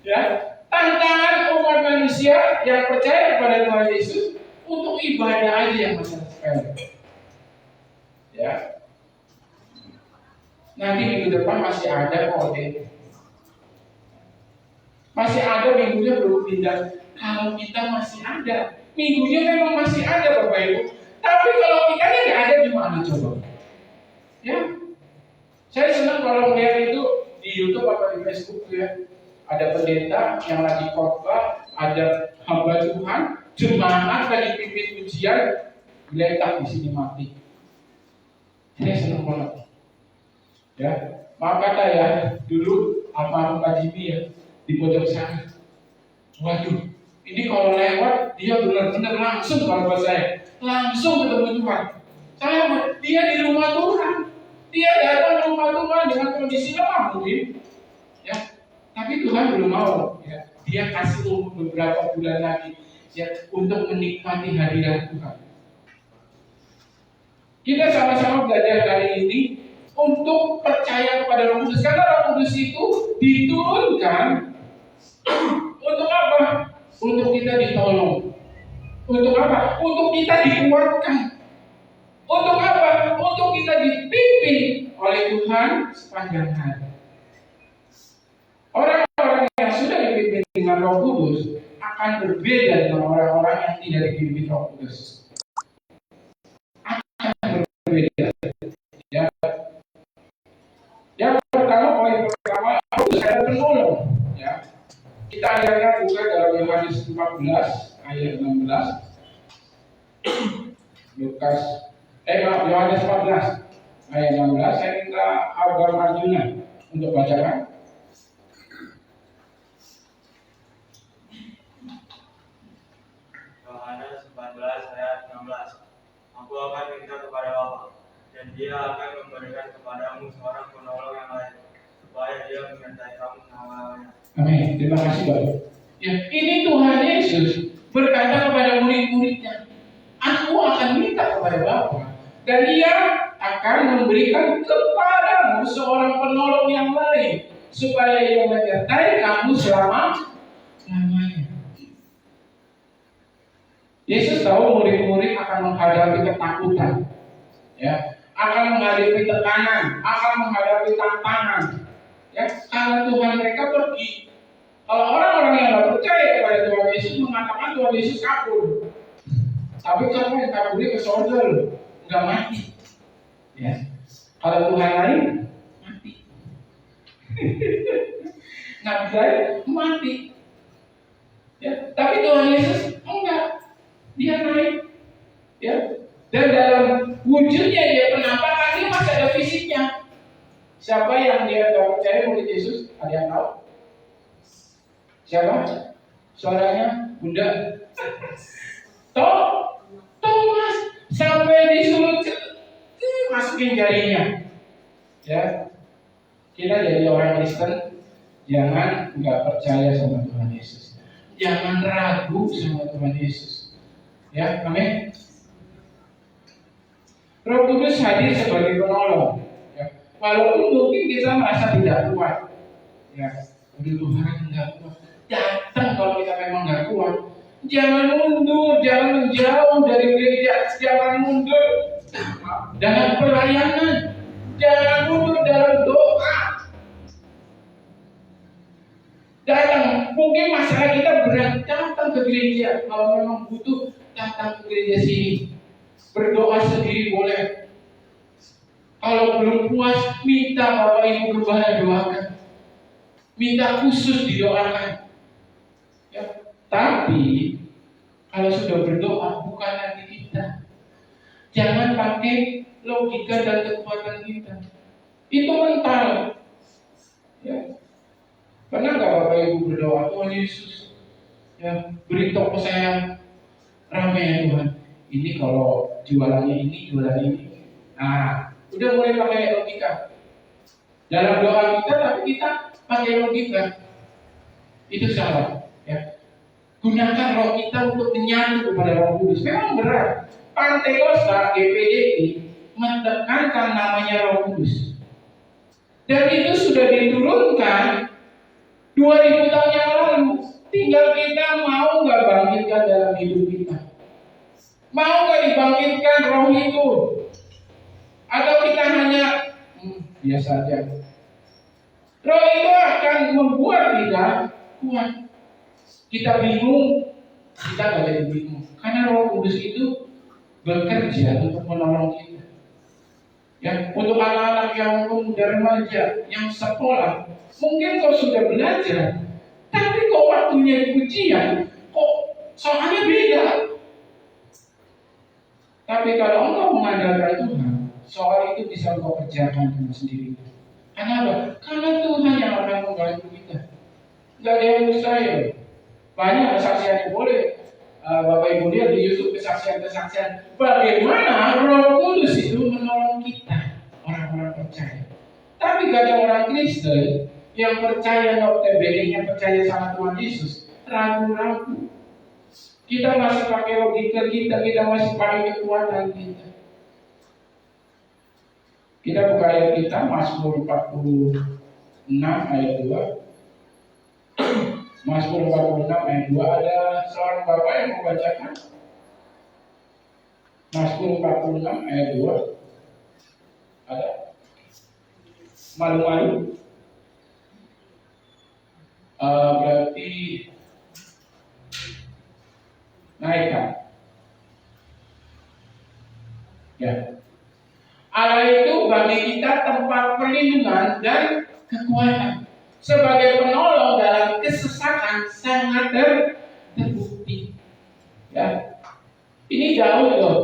Ya, tantangan umat manusia yang percaya kepada Tuhan Yesus untuk ibadah aja yang masalah sepele. Ya, nanti minggu depan masih ada kok, masih ada minggunya belum pindah. Kalau kita masih ada, minggunya memang masih ada Bapak Ibu. Tapi kalau kita nggak ada gimana coba? Ya, saya senang kalau melihat itu di YouTube atau di Facebook ya. Ada pendeta yang lagi khotbah, ada hamba Tuhan, jemaat lagi pimpin ujian, geletak di sini mati. Saya senang banget. Ya, maaf kata ya, dulu almarhum Pak Jimmy ya di pojok sana. Waduh, ini kalau lewat dia benar-benar langsung kalau buat saya, langsung ketemu Tuhan. Dia di rumah Tuhan, dia datang ke rumah Tuhan dengan kondisi lemah mungkin, ya. Tapi Tuhan belum mau, ya. Dia kasih umur beberapa bulan lagi, ya, untuk menikmati hadirat Tuhan. Kita sama-sama belajar kali ini untuk percaya kepada Roh Kudus, karena Roh Kudus itu diturunkan untuk apa? Untuk kita ditolong. Untuk apa? Untuk kita dikuatkan. Untuk apa? Untuk kita dipimpin oleh Tuhan sepanjang hari. Orang-orang yang sudah dipimpin dengan Roh Kudus akan berbeda dengan orang-orang yang tidak dipimpin Roh Kudus. Akan berbeda. Ya. Yang pertama, poin pertama, ada penolong. Ya. Kita ayatnya buka dalam Yohanes 14 ayat 16. Yohanes 14 ayat 16. Saya minta Abang Arjuna untuk bacakan. Yohanes 14 ayat 16. Aku akan minta kepada Bapa, dan Dia akan memberikan kepadamu seorang penolong yang lain, supaya Dia menyertai kamu selama-lamanya. Amin. Terima kasih Bapak. Ya, ini Tuhan Yesus berkata kepada murid-muridnya, aku akan minta kepada Bapa, dan Dia akan memberikan kepadamu seorang penolong yang lain, supaya Ia menyertai kamu selama-lamanya. Yesus tahu murid-murid akan menghadapi ketakutan, ya, akan menghadapi tekanan, akan menghadapi tantangan, ya, karena Tuhan mereka pergi. Kalau orang-orang yang tidak percaya kepada Tuhan Yesus mengatakan Tuhan Yesus kabur, tapi siapa yang kaburnya ke surga loh, nggak mati, ya. Kalau Tuhan lain mati, Nabi lain mati, ya. Tapi Tuhan Yesus enggak. Dia naik, ya, dan dalam wujudnya dia penampakan, dia masih ada fisiknya. Siapa yang dia tidak percaya murid Yesus? Ada yang tahu? Siapa? Suaranya Bunda. Thomas sampai disuruh masukin jarinya. Ya, kita jadi orang Kristen jangan nggak percaya sama Tuhan Yesus, jangan ragu sama Tuhan Yesus. Ya, amin. Roh Kudus hadir sebagai penolong. Ya. Walaupun mungkin kita merasa tidak kuat, ya, udah Tuhan nggak kuat. Datang kalau kita memang nggak kuat. Jangan mundur, jangan menjauh dari gereja, jangan mundur dalam pelayanan, jangan mundur dalam doa. Datang, mungkin masalah kita berat, datang ke gereja. Kalau memang butuh, datang ke gereja sini. Berdoa sendiri boleh. Kalau belum puas, minta Bapak Ibu Gembala doakan. Minta khusus didoakan. Ya. Tapi kalau sudah berdoa, bukan hati kita. Jangan pakai logika dan kekuatan kita. Itu mental. Ya. Pernah nggak Bapak Ibu berdoa, Tuhan Yesus, ya, beri toko saya ramai ya Tuhan. Ini kalau jualannya ini, jualan ini. Nah, udah mulai pakai logika. Dalam doa kita, tapi kita pakai logika. Itu salah. Ya, gunakan roh kita untuk menyatu kepada Roh Kudus. Memang berat. Pantekosta GPDI menekankan namanya Roh Kudus. Dan itu sudah diturunkan 2000 tahun yang lalu. Tinggal kita mau nggak bangkitkan dalam hidup kita. Mau nggak dibangkitkan roh itu? Atau kita hanya biasa aja. Roh itu akan membuat kita kuat. Kita bingung, kita nggak jadi bingung. Karena Roh Kudus itu bekerja untuk menolong kita. Ya, untuk anak-anak yang muda remaja, yang sekolah, mungkin kau sudah belajar, tapi kok waktunya ujian, kok soalnya beda. Tapi kalau engkau mengandalkan Tuhan, soal itu bisa engkau kerjakan dengan sendiri. Kenapa? Karena Tuhan yang akan membantu kita. Gak ada yang mustahil. Banyak kesaksian yang boleh Bapak Ibu lihat di YouTube, kesaksian-kesaksian bagaimana Roh Kudus itu menolong kita, orang-orang percaya. Tapi gak ada orang Kristen yang percaya notabene, yang percaya sama Tuhan Yesus, ragu-ragu. Kita masih pakai logika kita masih pakai kekuatan kita. Kita buka ayat kita, Mazmur 46 ayat 2. Mazmur 46 ayat 2, ada seorang bapak yang membacakan. Mazmur 46 ayat 2. Ada? Malu-malu. Berarti naikkan. Ya. Allah itu bagi kita tempat perlindungan dan kekuatan. Sebagai penolong dalam kesesakan sangat terbukti. Ya. Ini Daud loh.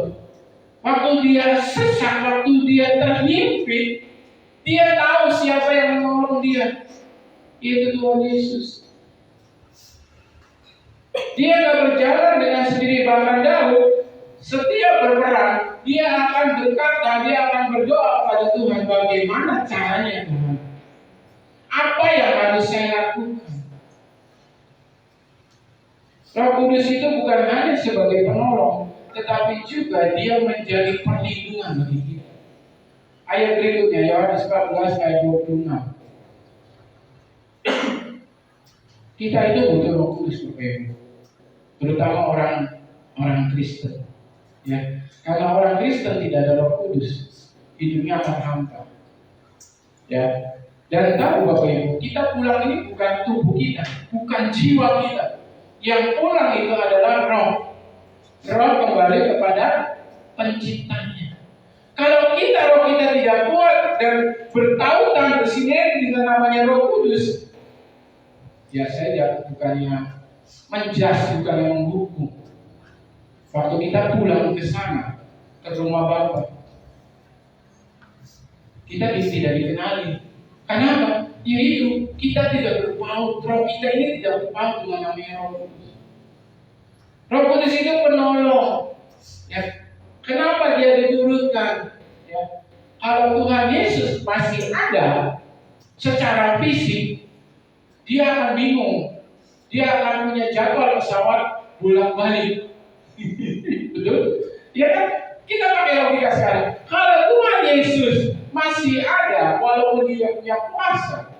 Waktu dia sesak, waktu dia terhimpit, dia tahu siapa yang menolong dia. Itu Tuhan Yesus. Dia gak berjalan dengan sendiri. Bahkan Daud setiap berperang, dia akan berkata, dia akan berdoa pada Tuhan, bagaimana caranya Tuhan? Apa yang harus saya lakukan? Roh Kudus itu bukan hanya sebagai penolong, tetapi juga dia menjadi perlindungan bagi kita. Ayat berikutnya, Yohanes 14 ayat 26. Kita itu butuh Roh Kudus, terutama orang Kristen. Ya, karena orang Kristen tidak ada Roh Kudus, hidupnya akan hampa. Ya, dan tahu Bapak Ibu, kita pulang ini bukan tubuh kita, bukan jiwa kita. Yang pulang itu adalah roh. Roh kembali kepada penciptanya. Kalau roh kita tidak kuat dan bertautan bersinergi dengan namanya Roh Kudus, ya saya bukannya menjas, bukannya menghukum. Waktu kita pulang ke sana, ke rumah Bapa, kita tidak dikenali. Kenapa? Yaitu kita tidak berpaut. Roh kita ini tidak berpaut dengan namanya Roh Kudus. Roh Kudus itu penolong. Ya. Kenapa dia diturunkan? Ya. Kalau Tuhan Yesus masih ada secara fisik, dia akan bingung. Dia akan punya jadwal pesawat bolak-balik. Betul? Ya kan? Kita pakai logika sekarang. Kalau Tuhan Yesus masih ada, walaupun dia punya kuasa,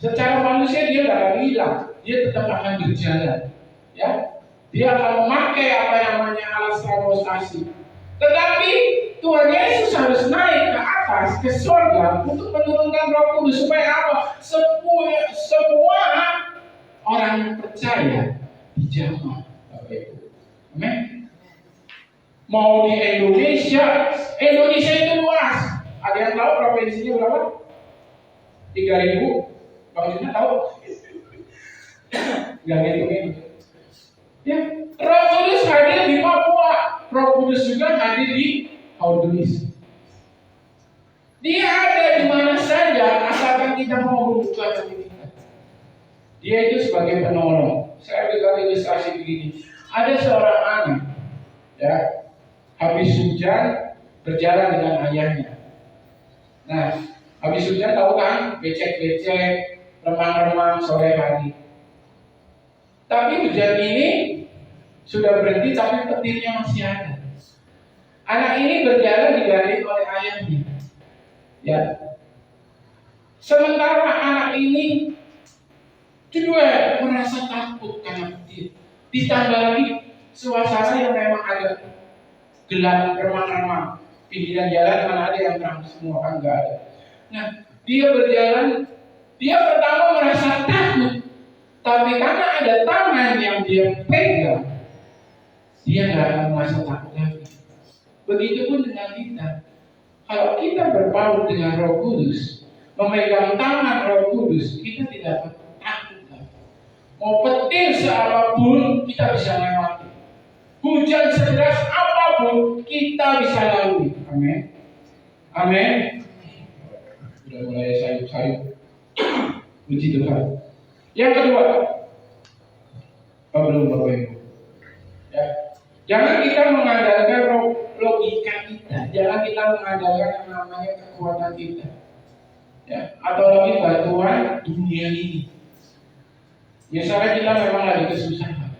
secara manusia dia tidak akan hilang. Dia tetap akan berjalan. Ya, dia akan memakai apa yang namanya alas transportasi. Tetapi Tuhan Yesus harus naik ke atas, ke surga untuk menurunkan Roh Kudus supaya apa? Semua orang yang percaya dijamah. Amin. Mau di Indonesia itu luas. Ada yang tahu provinsinya berapa? 3.000. Bang Juna tahu? Gak gitu. Ya, Roh Kudus hadir di Papua. Roh Kudus juga hadir di Audulis. Dia ada di mana saja asalkan kita mau membuka hati kita. Dia itu sebagai penolong. Saya berikan ilustrasi begini. Ada seorang anak, ya, habis hujan berjalan dengan ayahnya. Nah, habis hujan tahu kan, becek-becek, remang-remang sore hari. Tapi hujan ini sudah berhenti, tapi petirnya masih ada. Anak ini berjalan digaling oleh ayahnya. Ya. Sementara anak ini juga merasa takut karena petir. Ditambah lagi suasana yang memang agak gelap, remang-remang. Pinggiran jalan mana ada yang terang semua, kan nggak ada. Nah, dia berjalan, dia pertama merasa takut, tapi karena ada tangan yang dia pegang, dia nggak akan merasa takut lagi. Begitupun dengan kita. Kalau kita berpaut dengan Roh Kudus, memegang tangan Roh Kudus, kita tidak akan takut lagi. Mau petir seapapun kita bisa lewati. Hujan sederas apapun kita bisa lalui. Amin. Amin. Sudah mulai sayup-sayup. Puji Tuhan. Yang kedua, belum Bapak Ibu. Ya. Jangan kita mengandalkan logika kita. Jangan kita mengandalkan yang namanya kekuatan kita. Ya. Atau lagi bantuan dunia ini. Biasanya kita memang lagi kesusahan.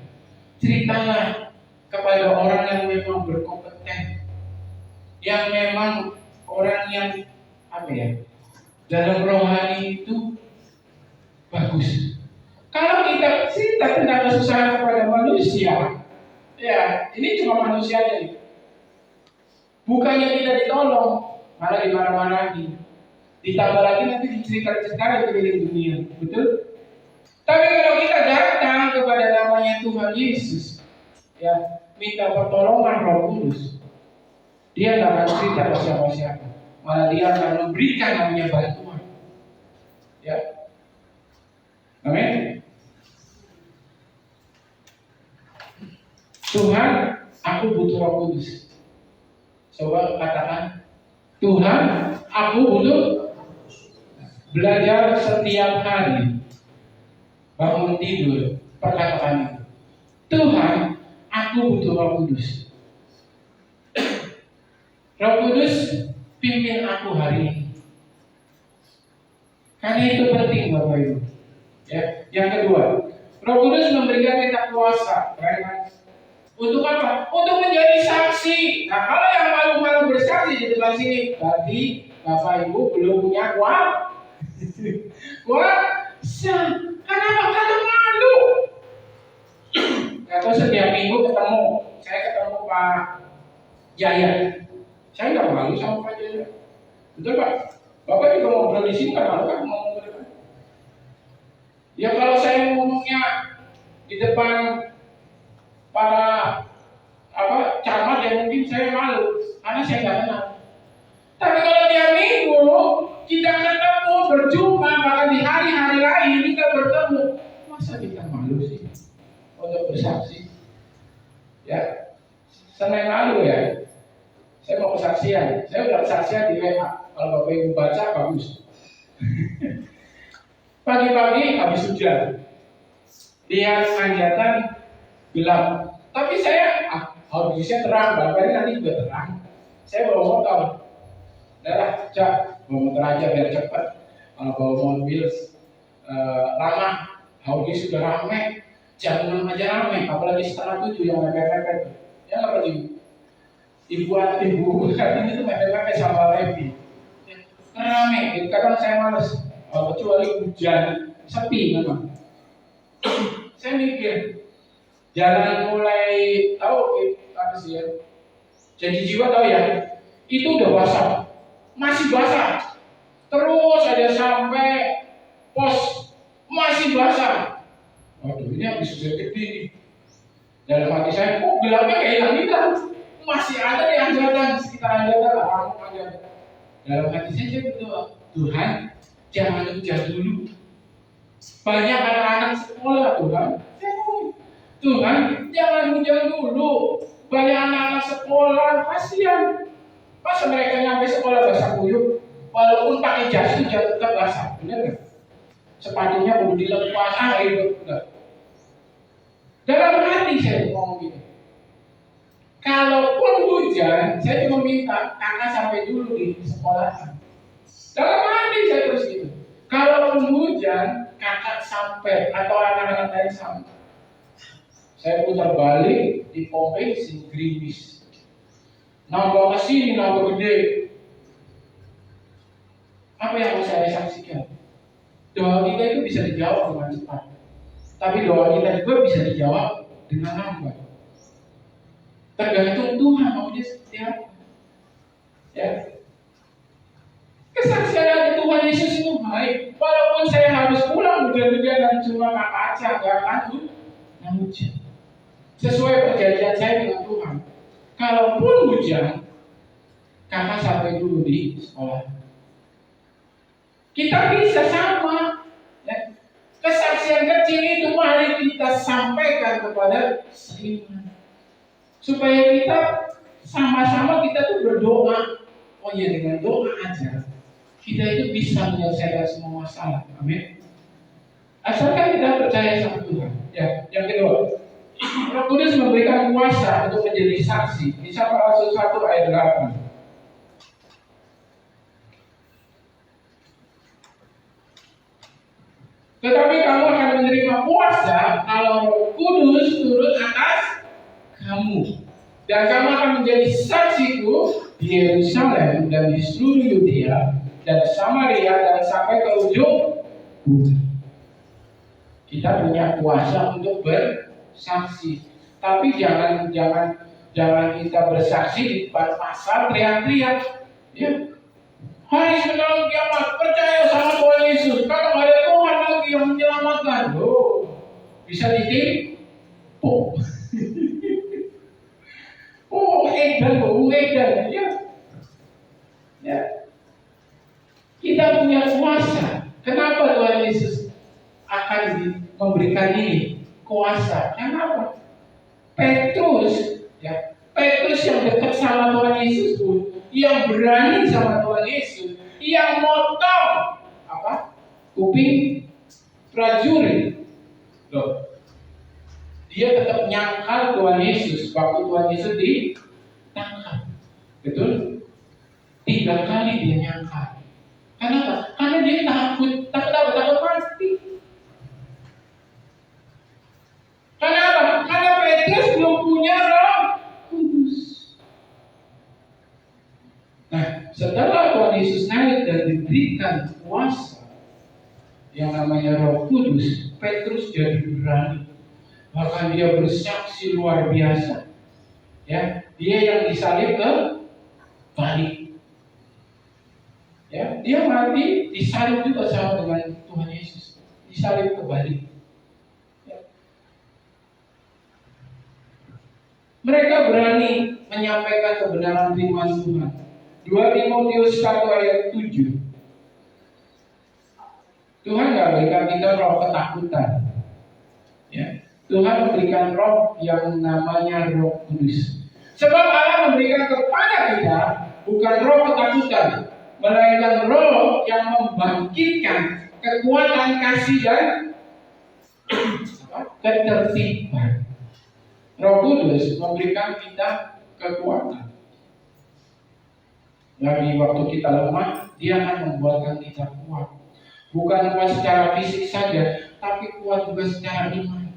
Ceritalah kepada orang yang memang berkompeten, yang memang orang yang dalam rohani itu bagus. Kalau kita cerita tentang kesusahan kepada manusia, ya ini cuma manusianya nih. Bukannya tidak ditolong, malah dimarah-marahi. Ditambah lagi nanti dicerita-cerita di keliling dunia, betul? Tapi kalau kita datang kepada namanya Tuhan Yesus, ya minta pertolongan Roh Kudus, dia nggak akan cerita ke siapa-siapa, malah dia akan memberikan namanya bantuan. Ya, amin. Tuhan, aku butuh Roh Kudus. Coba katakan, Tuhan, aku butuh belajar setiap hari. Bangun tidur, perkataan itu. Tuhan, aku butuh Roh Kudus. Roh Kudus, pimpin aku hari ini. Karena itu penting Bapak Ibu. Ya. Yang kedua, Roh Kudus memberikan kita kuasa. Untuk apa? Untuk menjadi saksi. Nah, kalau yang malu-malu bersaksi di depan sini, berarti Bapak Ibu belum punya kuasa. Kenapa? Karena malu. Atau setiap minggu saya ketemu Pak Jaya. Saya nggak malu sama Pak Jaya. Betul Pak? Bapak juga mau ngobrol di sini nggak malu kan ngomong ke depan? Ya kalau saya ngomongnya di depan para camat ya mungkin saya malu karena saya nggak kenal. Tapi kalau tiap minggu kita ketemu, berjumpa, bahkan di hari-hari lain kita bertemu, masa kita malu sih untuk bersaksi? Ya, Senin lalu ya, saya mau kesaksian. Saya udah kesaksian di WA. Kalau Bapak Ibu baca bagus. Pagi-pagi habis hujan, lihat hajatan gelap. Tapi saya habisnya terang, barangkali nanti juga terang. Saya bawa motor. Bawa motor aja biar cepat. Kalau bawa mobil lama, habis sudah ramai. Jam 6 aja ramai, apalagi setengah 7 yang mepet-mepet. Ya nggak perlu. Ibu ini tuh mepet-mepet sama Levi. Ramai, kadang saya males. Kecuali hujan, sepi memang. Saya mikir, jalan mulai tahu apa sih ya? Jadi jiwa tahu ya, itu udah basah, masih basah. Terus aja sampai pos masih basah. Waduh, ini habis hujan gede nih. Dalam hati saya, kok gelapnya kayak hilang-hilang. Masih ada yang jalan sekitar Anjata lah, kamu aja. Dalam hati saya berdoa, Tuhan, jangan hujan dulu. Banyak anak-anak sekolah Tuhan, jangan hujan dulu. Banyak anak-anak sekolah, kasihan. Masa mereka nyampe sekolah basah kuyup, walaupun pakai jas itu tetap basah, benar nggak? Sepatunya perlu dilepas, itu enggak. Dalam hati saya ngomong gitu. Kalaupun hujan, saya cuma minta kakak sampai dulu di sekolahan. Dalam hati saya terus gitu. Kalaupun hujan, kakak sampai atau anak-anak lain sampai. Saya putar balik di pom bensin gerimis. Nambah kesini, nambah gede. Apa yang mau saya saksikan? Doa kita itu bisa dijawab dengan cepat. Tapi doa kita juga bisa dijawab dengan lambat. Tergantung Tuhan maunya seperti apa. Ya. Kesaksian dari Tuhan Yesus itu baik. Walaupun saya harus pulang hujan-hujan dan cuma kaca, gak akan hujan. Sesuai perjanjian saya dengan Tuhan. Kalaupun hujan, kakak sampai dulu di sekolah. Kita bisa sama. Ya. Kesaksian kecil itu mari kita sampaikan kepada seniman. Supaya kita sama-sama kita tuh berdoa. Oh ya, dengan doa aja kita itu bisa menyelesaikan semua masalah. Amin. Asalkan kita percaya sama Tuhan. Ya, yang kedua, Roh Kudus memberikan kuasa untuk menjadi saksi. Kisah Para Rasul 1 ayat 8. Tetapi kamu akan menerima kuasa kalau Roh Kudus turun atas kamu. Dan kamu akan menjadi saksiku di Yerusalem dan di seluruh Yudea dan Samaria dan sampai ke ujung bumi. Kita punya kuasa untuk bersaksi. Tapi jangan kita bersaksi di depan pasar teriak-teriak. Ya. Hari sebelum kiamat percaya sama Tuhan Yesus. Kalau ada Tuhan lagi yang menyelamatkan, bisa ditipu. Edan, ya. Kita punya kuasa. Kenapa Tuhan Yesus akan memberikan ini kuasa? Kenapa? Petrus yang dekat sama Tuhan Yesus pun, yang berani sama Tuhan Yesus, yang motong kuping prajurit, dia tetap nyangkal Tuhan Yesus waktu Tuhan Yesus ditangkap. Betul? 3 kali dia nyangkal. Kenapa? Karena dia takut mati. Kenapa? Karena Petrus belum punya Roh Kudus. Nah, setelah Tuhan Yesus naik dan diberikan kuasa yang namanya Roh Kudus, Petrus jadi berani. Bahkan dia bersaksi luar biasa. Ya, dia yang disalib ke balik. Ya, dia mati disalib juga sama dengan Tuhan Yesus. Disalib ke balik. Ya. Mereka berani menyampaikan kebenaran firman Tuhan. 2 Timotius 1 ayat 7. Tuhan nggak berikan kita roh ketakutan. Ya. Tuhan memberikan roh yang namanya Roh Kudus. Sebab Allah memberikan kepada kita bukan roh ketakutan, melainkan roh yang membangkitkan kekuatan kasih dan ketertiban. Roh Kudus memberikan kita kekuatan. Lagi waktu kita lemah, dia akan membuatkan kita kuat. Bukan kuat secara fisik saja, tapi kuat juga secara iman.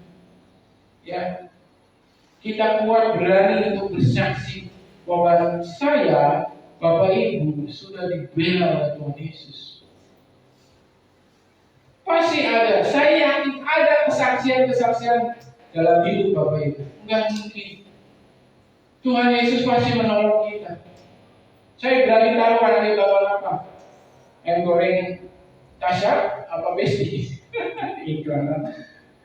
Ya, kita kuat berani untuk bersaksi bahwa saya, Bapak Ibu, sudah dibela oleh Tuhan Yesus. Pasti ada, saya yakin ada kesaksian-kesaksian dalam hidup Bapak Ibu. Enggak mungkin. Tuhan Yesus pasti menolong kita. Saya berani taruhan di bawah apa? Yang goreng Tasya apa besti? Iklan.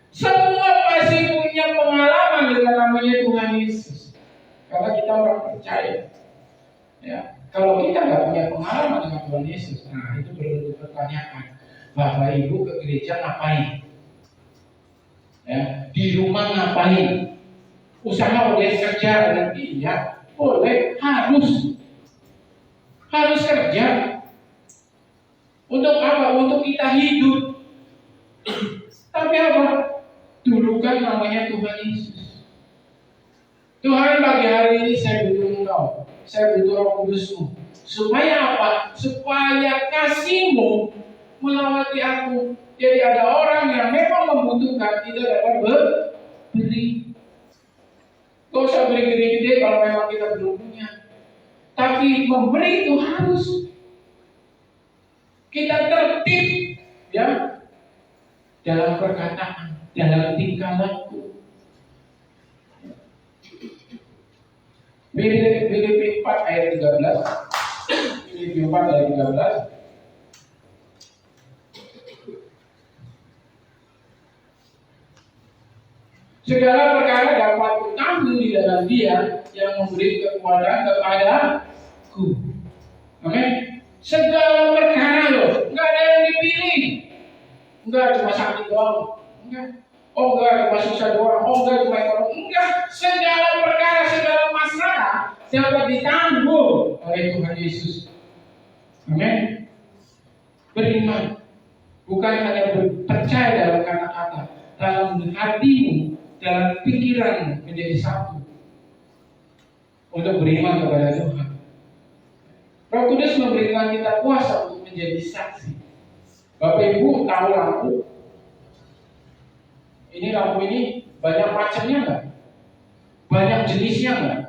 Semua pasti punya pengalaman dengan namanya Tuhan Yesus. Karena kita orang percaya. Ya, kalau kita nggak punya pengalaman dengan Tuhan Yesus, nah itu perlu dipertanyakan. Bapak Ibu ke gereja ngapain? Ya, di rumah ngapain? Usaha udah kerja dan iya, boleh, harus kerja. Untuk apa? Untuk kita hidup. Tapi apa? Dulukan namanya Tuhan Yesus. Tuhan, bagi hari ini saya butuh Engkau. Saya butuh Roh Kudus-Mu. Supaya apa? Supaya kasih-Mu melawati aku. Jadi ada orang yang memang membutuhkan, tidak dapat beri. Gak usah beri gede-gede kalau memang kita belum punya. Tapi memberi itu harus. Kita tertib ya dalam perkataan, dalam tingkah laku. Filipi 4 ayat 13. Filipi 4 ayat 13. Segala perkara dapat kutahui di dalam Dia yang memberi kekuatan kepadaku. Amin. Segala perkara loh, nggak ada yang dipilih. Enggak cuma sakit doang. Enggak. Oh enggak cuma susah doang. Oh enggak cuma ekonomi. Enggak. Segala perkara, segala masalah dapat ditanggung oleh Tuhan Yesus. Amin. Beriman. Bukan hanya percaya dalam kata-kata, dalam hatimu, dalam pikiranmu menjadi satu untuk beriman kepada Tuhan. Roh Kudus memberikan kita kuasa untuk menjadi saksi. Bapak Ibu tahu lampu? Ini lampu ini banyak macamnya nggak? Banyak jenisnya nggak?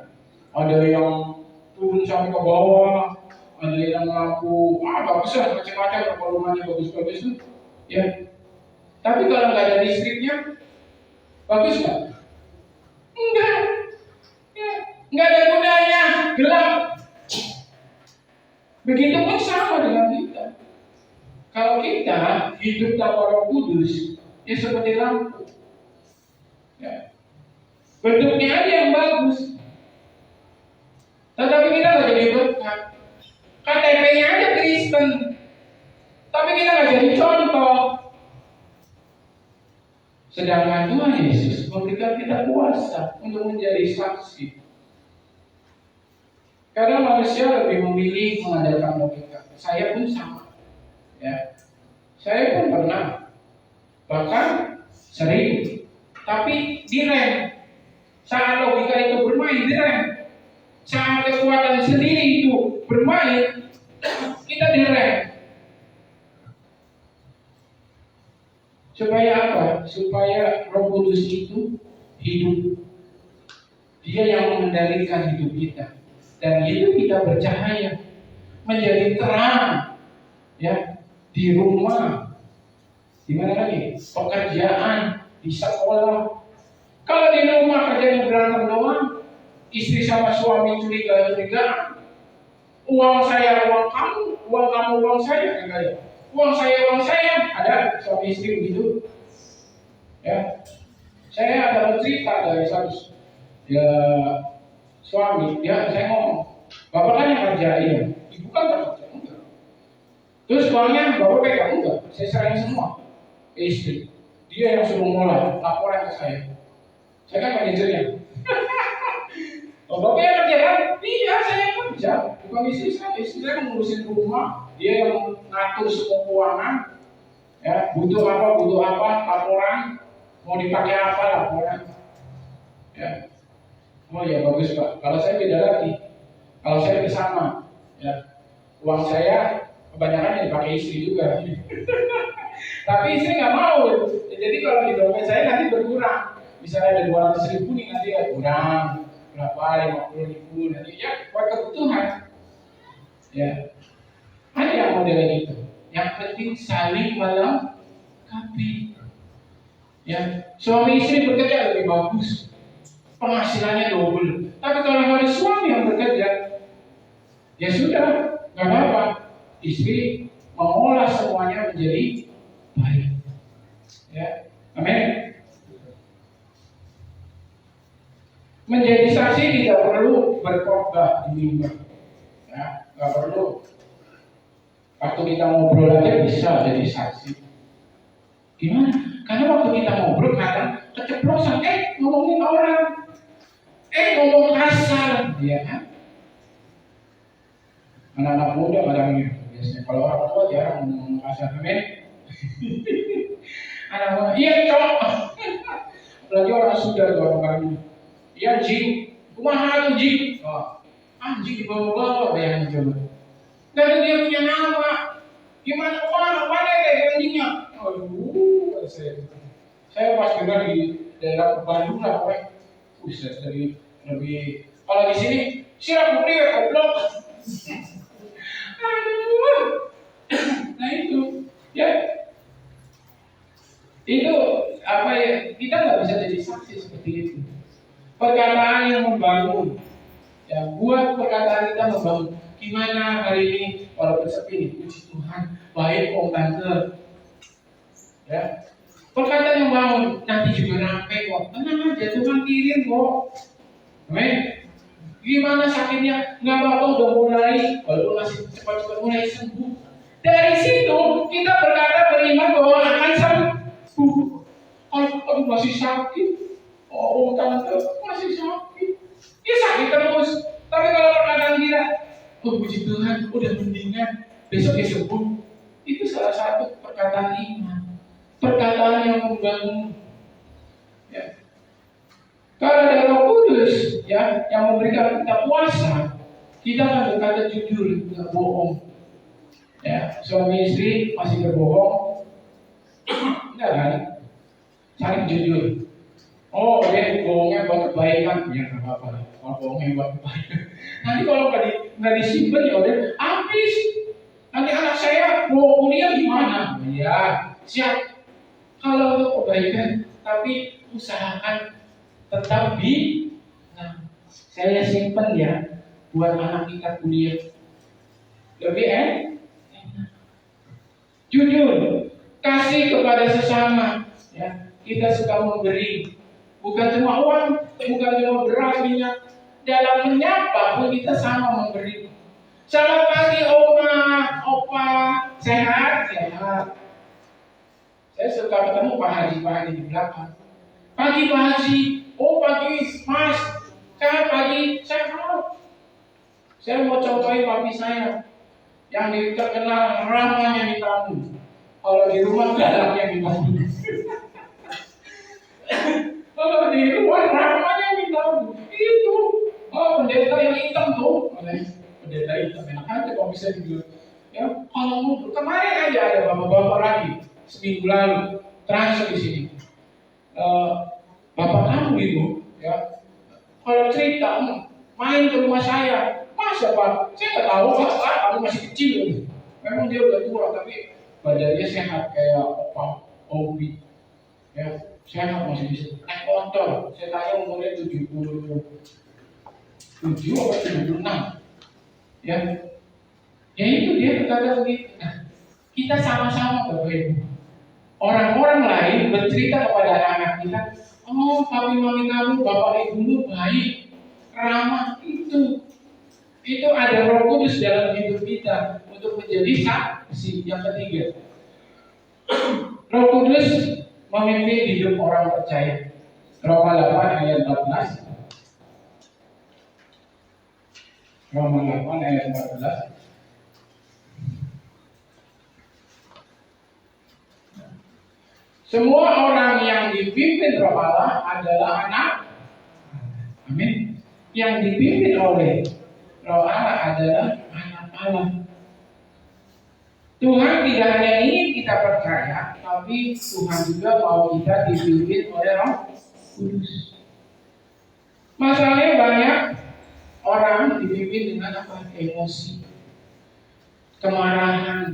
Ada yang turun sampai ke bawah, ada yang lampu bagus lah, macam-macam kalau rumahnya bagus-bagus tuh, ya. Tapi kalau nggak ada listriknya, bagus nggak? Enggak, ya. Nggak ada gunanya, gelap. Begitupun sama dengan kita. Kalau kita hidup tanpa Roh Kudus, ya seperti lampu. Ya. Bentuknya aja yang bagus, tetapi kita nggak jadi berkat. KTP-nya aja Kristen, tapi kita nggak jadi contoh. Sedangkan Tuhan Yesus memberikan kita kuasa untuk menjadi saksi. Karena manusia lebih memilih mengandalkan logika. Saya pun sama. Ya, saya pun pernah, bahkan sering, tapi direm. Saat logika itu bermain, direm. Saat kekuatan sendiri itu bermain, kita direm. Supaya apa? Supaya Roh Kudus itu hidup. Dia yang mengendalikan hidup kita, dan hidup kita bercahaya, menjadi terang. Ya. Di rumah, di mana lagi? Pekerjaan, di sekolah. Kalau di rumah kerjanya berantem doang, istri sama suami curiga-curigaan. Uang saya, uang kamu, uang kamu, uang saya, enggak ya? Uang saya, ada suami istri begitu. Ya, saya ada cerita dari satu suami, saya ngomong, bapak kan yang kerjain, ibu kan kerja. Terus uangnya bapak pegang enggak? Saya serahin semua ke istri. Dia yang suruh mulai laporan ke saya. Saya kan manajernya. Oh, bapak yang kerja kan? Iya, saya yang kerja. Bukan istri saya mengurusin rumah. Dia yang ngatur semua keuangan. Ya, butuh apa, laporan. Mau dipakai apa, laporan. Ya. Oh ya bagus Pak. Kalau saya beda lagi. Kalau saya bersama, ya uang saya kebanyakan dipakai istri juga. Tapi istri nggak mau. Jadi kalau di dompet saya nanti berkurang. Misalnya ada 200.000 nih, nanti ya kurang berapa, 50.000 nanti ya buat kebutuhan. Ya, ada yang model gitu. Yang penting saling melengkapi. Ya, suami istri bekerja lebih bagus, penghasilannya double. Tapi kalau ada suami yang bekerja, ya sudah, nggak apa-apa. Istri mengolah semuanya menjadi baik. Ya, amin. Menjadi saksi tidak perlu berkhotbah di mimbar. Ya, nggak perlu. Waktu kita ngobrol aja bisa jadi saksi. Gimana? Karena waktu kita ngobrol kadang keceplosan, ngomongin orang, ngomong kasar, ya kan? Anak-anak muda kadang biasanya kalau orang tua jarang ngomong kasar, amin. Anak-anak, iya cok. Apalagi orang sudah orang-orang, iya jing, kumaha tuh jing, anjing dibawa-bawa, bayangin coba. Dan dia punya nama, gimana mana kayak anjingnya? Aduh, saya pas dengar di daerah Bandung lah, dari lebih. Kalau di sini siap bukti ya goblok. Aduh. Nah itu ya. Itu apa ya, kita nggak bisa jadi saksi seperti itu. Perkataan yang membangun, ya buat perkataan kita membangun. Gimana hari ini walaupun sepi, puji Tuhan, baik om tante, ya perkataan yang membangun. Nanti juga ramai kok, tenang aja Tuhan kirim kok. Amin. Gimana sakitnya? Nggak apa-apa, udah mulai, walaupun masih cepat-cepat mulai sembuh. Dari situ kita berkata beriman bahwa akan sembuh. Kalau masih sakit, oh tante masih sakit, ya sakit terus. Tapi kalau perkataan kita, oh puji Tuhan, udah mendingan, besok ya sembuh. Itu salah satu perkataan iman, perkataan yang membangun. Ya. Kalau ada Roh Kudus, ya, yang memberikan kita kuasa, kita akan berkata jujur, nggak bohong. Ya, suami istri masih berbohong, enggak kan? Saling jujur. Oh, dia bohongnya buat kebaikan, ya nggak apa-apa. Kalau bohongnya buat kebaikan. Nanti kalau nggak disimpan ya udah habis. Nanti anak saya mau kuliah gimana? Ya, siap. Kalau untuk kebaikan, tapi usahakan tetap saya simpan ya buat anak kita kuliah. Lebih enak. Jujur, kasih kepada sesama. Ya. Kita suka memberi, bukan cuma uang, bukan cuma beras, minyak. Dalam menyapa pun kita sama memberi. Selamat pagi oma, opa, sehat. Saya suka ketemu Pak Haji di belakang. Pagi Pak Haji, oh pagi Mas, sehat pagi, sehat. Saya mau contohin papi saya yang terkenal ramahnya di tamu. Kalau di rumah galaknya di tamu. Kalau di luar ramahnya minta itu, pendeta yang hitam tuh, pendeta hitam enak aja kalau bisa dibilang. Ya, kalau kemarin aja ada bapak-bapak lagi seminggu lalu transfer di sini. Bapak kamu itu, ya, kalau cerita main ke rumah saya, masa Pak? Saya nggak tahu Pak, kamu masih kecil. Memang dia udah tua tapi badannya sehat kayak Opa Obi, ya. Sehat masih bisa naik motor. Saya tanya umurnya 77 atau 76. Ya itu dia berkata begitu. Nah, kita sama-sama Bapak Ibu. Orang-orang lain bercerita kepada anak-anak kita, oh papi mami kamu, bapak ibumu baik, ramah. Itu ada Roh Kudus dalam hidup kita untuk menjadi saksi. Yang ketiga, Roh Kudus memimpin hidup orang percaya. Roma 8 ayat 14. Roma 8 ayat 14. Semua orang yang dipimpin Roh Allah adalah anak. Amin. Yang dipimpin oleh Roh Allah adalah anak Allah. Tuhan tidak hanya ingin kita percaya, tapi Tuhan juga mau kita dipimpin oleh Roh Kudus. Masalahnya banyak orang dipimpin dengan apa? Emosi, kemarahan,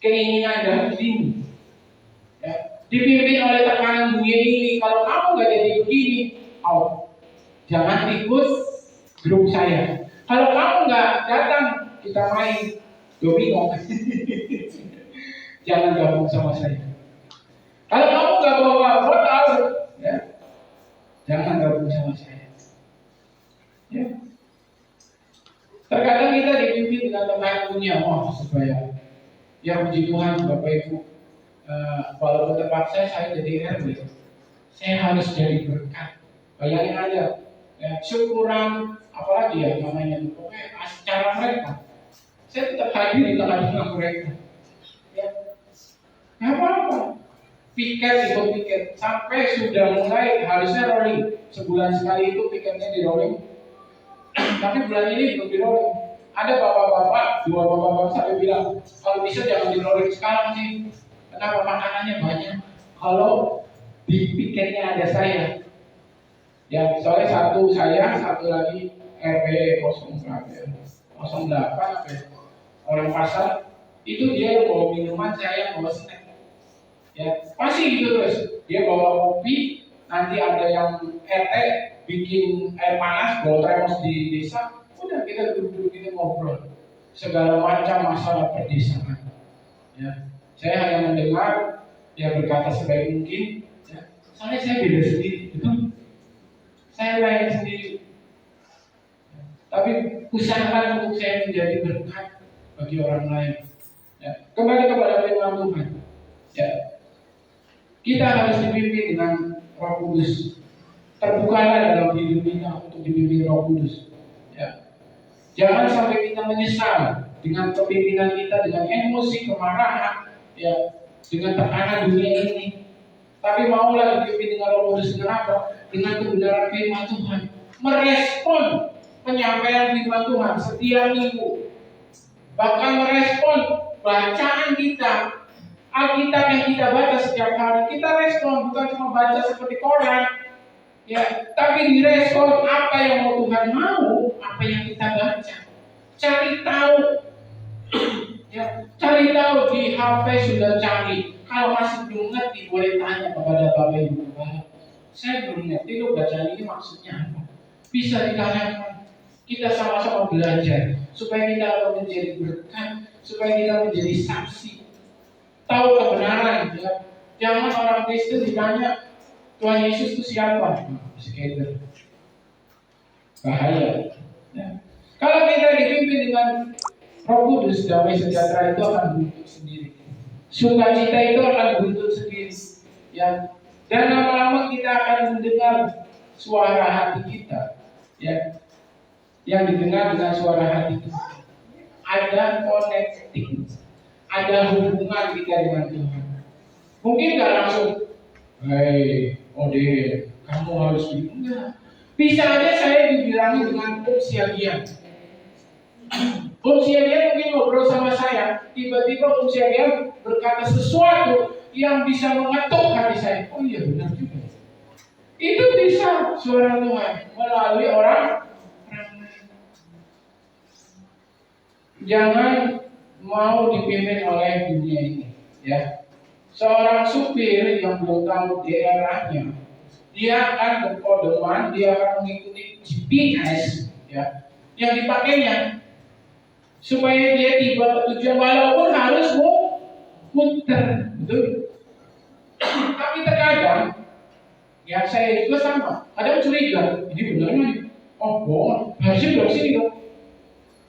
keinginan daging. Ya, dipimpin oleh tekanan dunia ini. Kalau kamu nggak jadi begini, jangan ikut grup saya. Kalau kamu nggak datang, kita main domino. Jangan gabung sama saya. Kalau kamu nggak bawa botol, ya, jangan gabung sama saya. Ya. Terkadang kita dipimpin dengan tekanan dunia, supaya ya puji Tuhan Bapak Ibu, walaupun terpaksa saya jadi RW, saya harus jadi berkat. Bayangin aja, ya, syukuran, apalagi ya namanya, pokoknya acara mereka. Saya tetap hadir di tengah-tengah mereka. Ya, nggak apa-apa. Piket itu piket sampai sudah mulai harusnya rolling. Sebulan sekali itu piketnya di rolling. Tapi bulan ini belum di rolling. Ada bapak-bapak, dua bapak-bapak sampai bilang, kalau bisa jangan di rolling sekarang sih. Kenapa makanannya banyak? Kalau di piketnya ada saya. Ya, soalnya satu saya, satu lagi RW 08 apa ya, orang pasar itu dia yang bawa minuman, saya yang bawa snack. Ya, pasti gitu terus. Dia bawa kopi, nanti ada yang bikin air panas, bawa termos di desa. Udah kita duduk kita ngobrol segala macam masalah perdesaan. Ya, saya hanya mendengar dia berkata sebaik mungkin. Ya, soalnya saya beda sendiri, betul. Saya lain sendiri. Tapi usahakan untuk saya menjadi berkat bagi orang lain. Ya, kembali kepada firman Tuhan. Ya, kita harus dipimpin dengan Roh Kudus. Terbukalah dalam hidup kita untuk dipimpin Roh Kudus. Ya. Jangan sampai kita menyesal dengan kepimpinan kita, dengan emosi, kemarahan, ya, dengan tekanan dunia ini. Tapi maulah dipimpin dengan Roh Kudus. Kenapa? Dengan kebenaran firman Tuhan. Merespon penyampaian firman Tuhan setiap minggu. Bahkan merespon bacaan kita, Alkitab yang kita baca setiap hari. Kita respon, bukan cuma baca seperti koran, ya, tapi direspon apa yang mau Tuhan mau, apa yang kita baca. Cari tahu, ya, cari tahu di HP sudah cari. Kalau masih belum ngerti, boleh tanya kepada Bapak Ibu. Saya belum ngerti lo bacaan ini maksudnya apa. Bisa ditanyakan. Kita sama-sama belajar supaya kita menjadi berkat, supaya kita menjadi saksi. Tahu kebenaran, ya. Jangan orang Kristen ditanya Tuhan Yesus itu siapa? Skater. Bahaya. Ya. Kalau kita dipimpin dengan Roh Kudus, damai sejahtera itu akan buntut sendiri. Sukacita itu akan buntut sendiri. Ya. Dan lama-lama kita akan mendengar suara hati kita. Ya. Yang didengar dengan suara hati kita. Ada connecting. Ada hubungan kita dengan Tuhan. Mungkin gak langsung, hei, Ode, kamu harus enggak. Bisa aja saya dibilangi dengan Siagian. Siagian mungkin ngobrol sama saya, tiba-tiba Siagian berkata sesuatu yang bisa mengetuk hati saya. Oh iya benar juga. Itu bisa suara Tuhan melalui orang lain. Jangan mau dipimpin oleh dunia ini, ya. Seorang supir yang belum tahu daerahnya, dia akan berkodeman, dia akan mengikuti GPS, ya, yang dipakainya supaya dia tiba ke tujuan walaupun harus muter, betul. Tapi terkadang, ya saya juga sama, kadang curiga, ini benar nih, oh bohong, harusnya belok sini dong.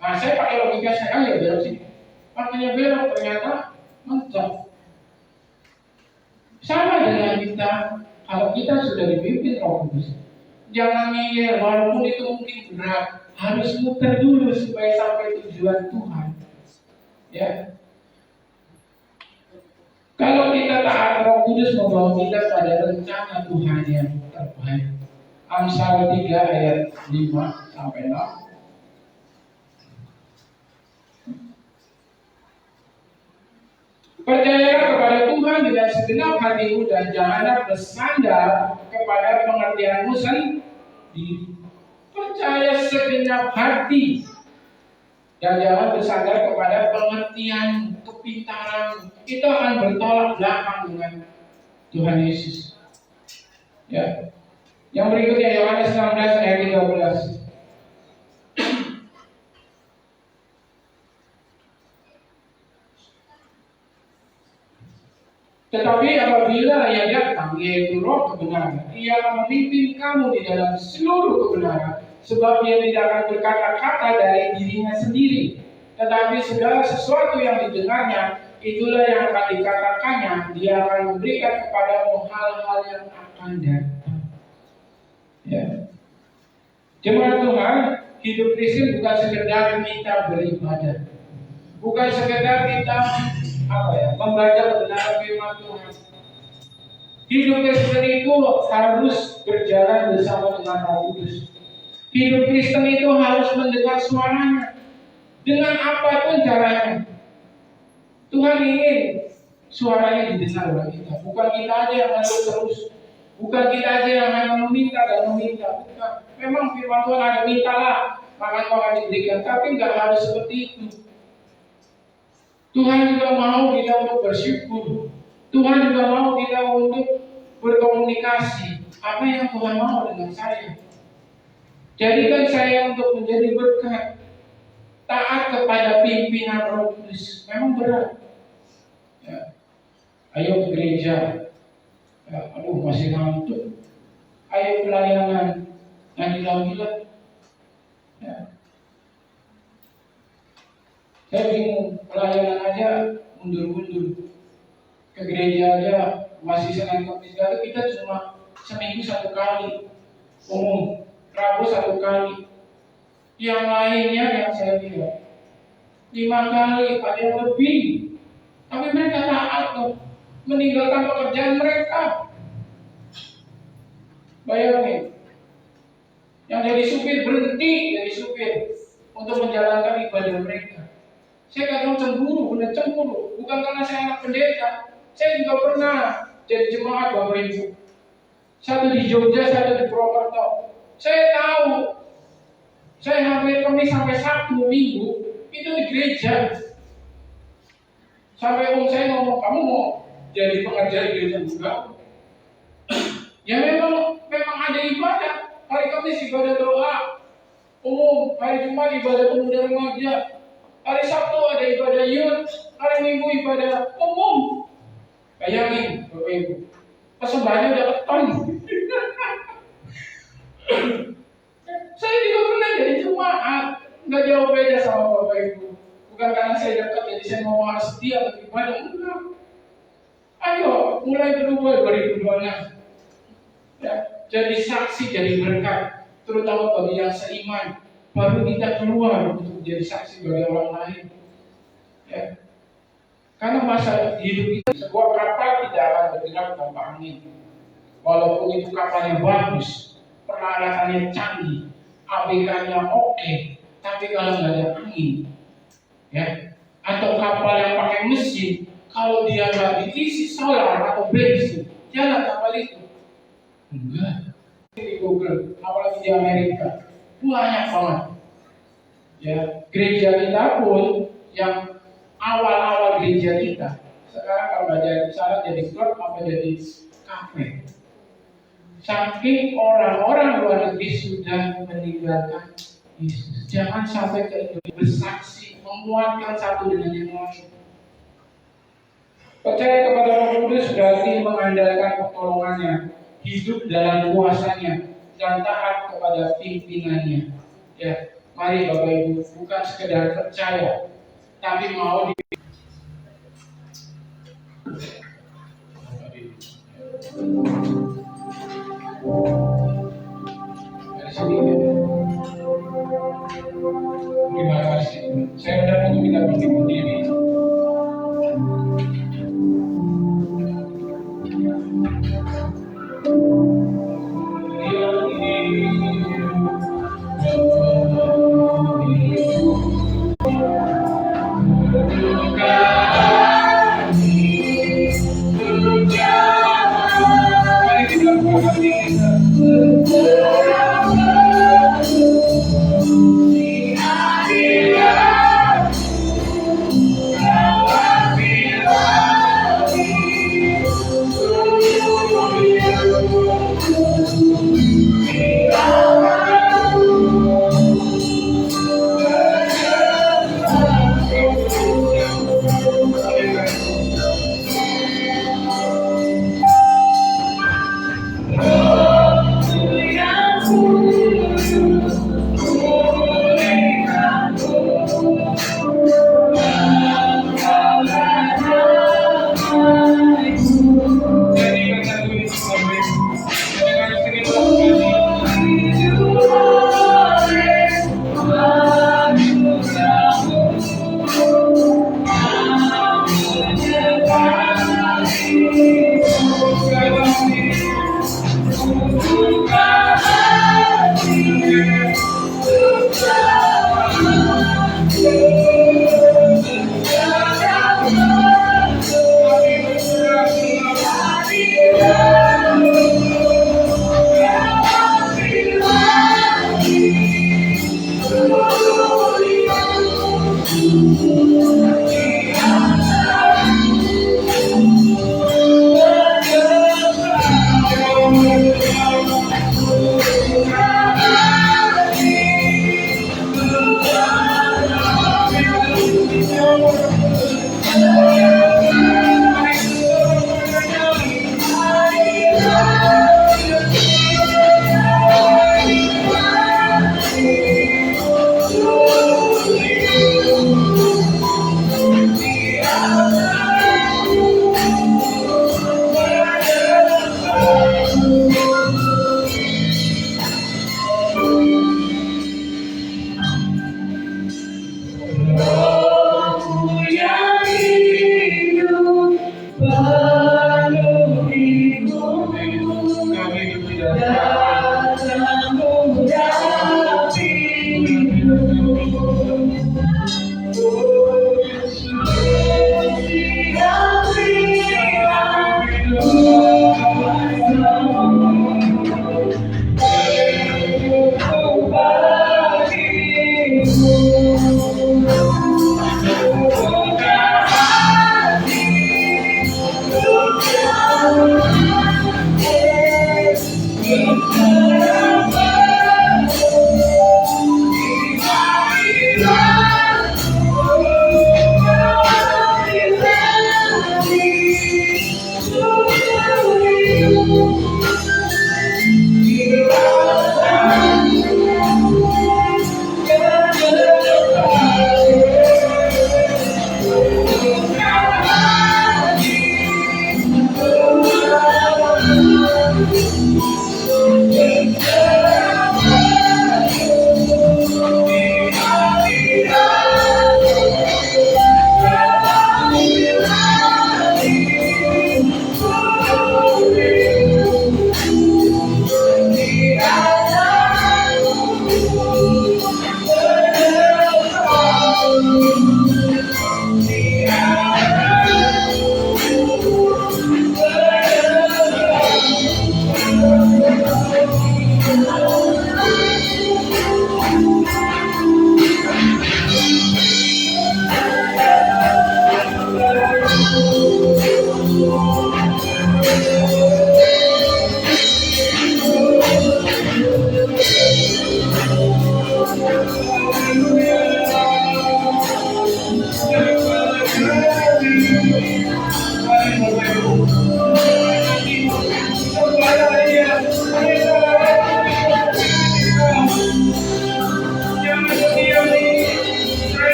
Nah saya pakai logika saya, ya belok sini. Makanya belok ternyata mentok. Sama dengan kita, kalau kita sudah dipimpin Roh Kudus, jangan ngeyel, walaupun itu mungkin berat, harus muter dulu supaya sampai tujuan Tuhan. Ya. Kalau kita taat, Roh Kudus membawa kita pada rencana Tuhan yang terbaik. Amsal 3 ayat 5 sampai 6. Percayalah kepada Tuhan dengan segenap hatimu dan janganlah bersandar kepada pengertianmu sendiri. Percaya segenap hati dan jangan bersandar kepada pengertian, kepintaran. Itu akan bertolak belakang dengan Tuhan Yesus. Ya. Yang berikutnya Yohanes 16 ayat 13. Tetapi apabila ia datang, yaitu Roh kebenaran, ia akan memimpin kamu di dalam seluruh kebenaran, sebab ia tidak akan berkata-kata dari dirinya sendiri, tetapi segala sesuatu yang didengarnya, itulah yang akan dikatakannya. Dia akan memberikan kepadamu hal-hal yang akan datang. Ya. Jemaat Tuhan, hidup Kristen bukan sekedar kita beribadah, bukan sekedar kita membaca kebenaran firman Tuhan. Hidup Kristen itu harus berjalan bersama dengan Roh Kudus. Hidup Kristen itu harus mendengar suaranya dengan apapun caranya. Tuhan ingin suaranya didengar oleh kita, bukan kita aja yang ngeluh terus, Bukan kita aja yang hanya meminta dan meminta. Bukan. Memang firman Tuhan ada mintalah, maka kau akan diberikan. Tapi nggak harus seperti itu. Tuhan juga mau kita untuk bersyukur. Tuhan juga mau kita untuk berkomunikasi. Apa yang Tuhan mau dengan saya? Jadikan saya untuk menjadi berkat. Taat kepada pimpinan Roh Kudus. Memang berat. Ya. Ayo ke gereja. Ya, aduh masih ngantuk. Ayo pelayanan. Yang gila-gila. Ya. Saya bingung, pelayanan aja mundur-mundur. Ke gereja aja masih Senin Kamis lalu kita cuma seminggu 1 kali. Umum, Rabu 1 kali. Yang lainnya yang saya lihat 5 kali, ada yang lebih. Tapi mereka taat loh, meninggalkan pekerjaan mereka. Bayangin, yang jadi supir berhenti jadi supir untuk menjalankan ibadah mereka. Saya kadang cemburu, benar cemburu. Bukan karena saya anak pendeta. Saya juga pernah jadi jemaat Bapak Ibu. Satu di Jogja, satu di Purwokerto. Saya tahu. Saya hampir Kamis sampai Sabtu Minggu itu di gereja. Sampai saya ngomong, kamu mau jadi pengajar gereja juga? Ya memang ada ibadah. Hari Kamis ibadah doa umum, hari Jumat ibadah pemuda remaja. Hari Sabtu ada ibadah youth, hari Minggu ibadah umum. Bayangin, Bapak Ibu, persembahannya udah keton. Saya juga pernah jadi jemaat, nggak jauh beda sama Bapak Ibu. Bukan karena saya dekat jadi saya mau harus setia atau gimana, enggak. Ayo, mulai berubah 2026. Ya, jadi saksi, jadi berkat, terutama bagi yang seiman. Baru kita keluar untuk menjadi saksi bagi orang lain. Ya. Karena masa hidup kita, sebuah kapal tidak akan bergerak tanpa angin. Walaupun itu kapalnya bagus, peralatannya canggih, ABK-nya oke, tapi kalau nggak ada angin, ya, atau kapal yang pakai mesin, kalau dia nggak diisi solar atau bensin, jalan kapal itu. Enggak. Di Google, apalagi di Amerika. Banyak banget. Ya, gereja kita pun yang awal-awal gereja kita sekarang kalau nggak jadi salah jadi klub apa jadi kafe. Saking orang-orang luar negeri sudah meninggalkan Yesus. Jangan sampai ke Indonesia bersaksi menguatkan satu dengan yang lain. Percaya kepada Roh Kudus berarti mengandalkan pertolongannya, hidup dalam kuasanya, dan taat kepada pimpinannya. Ya, mari Bapak Ibu, bukan sekedar percaya, tapi mau di dari sini. Terima kasih. Saya sudah minta berdiri.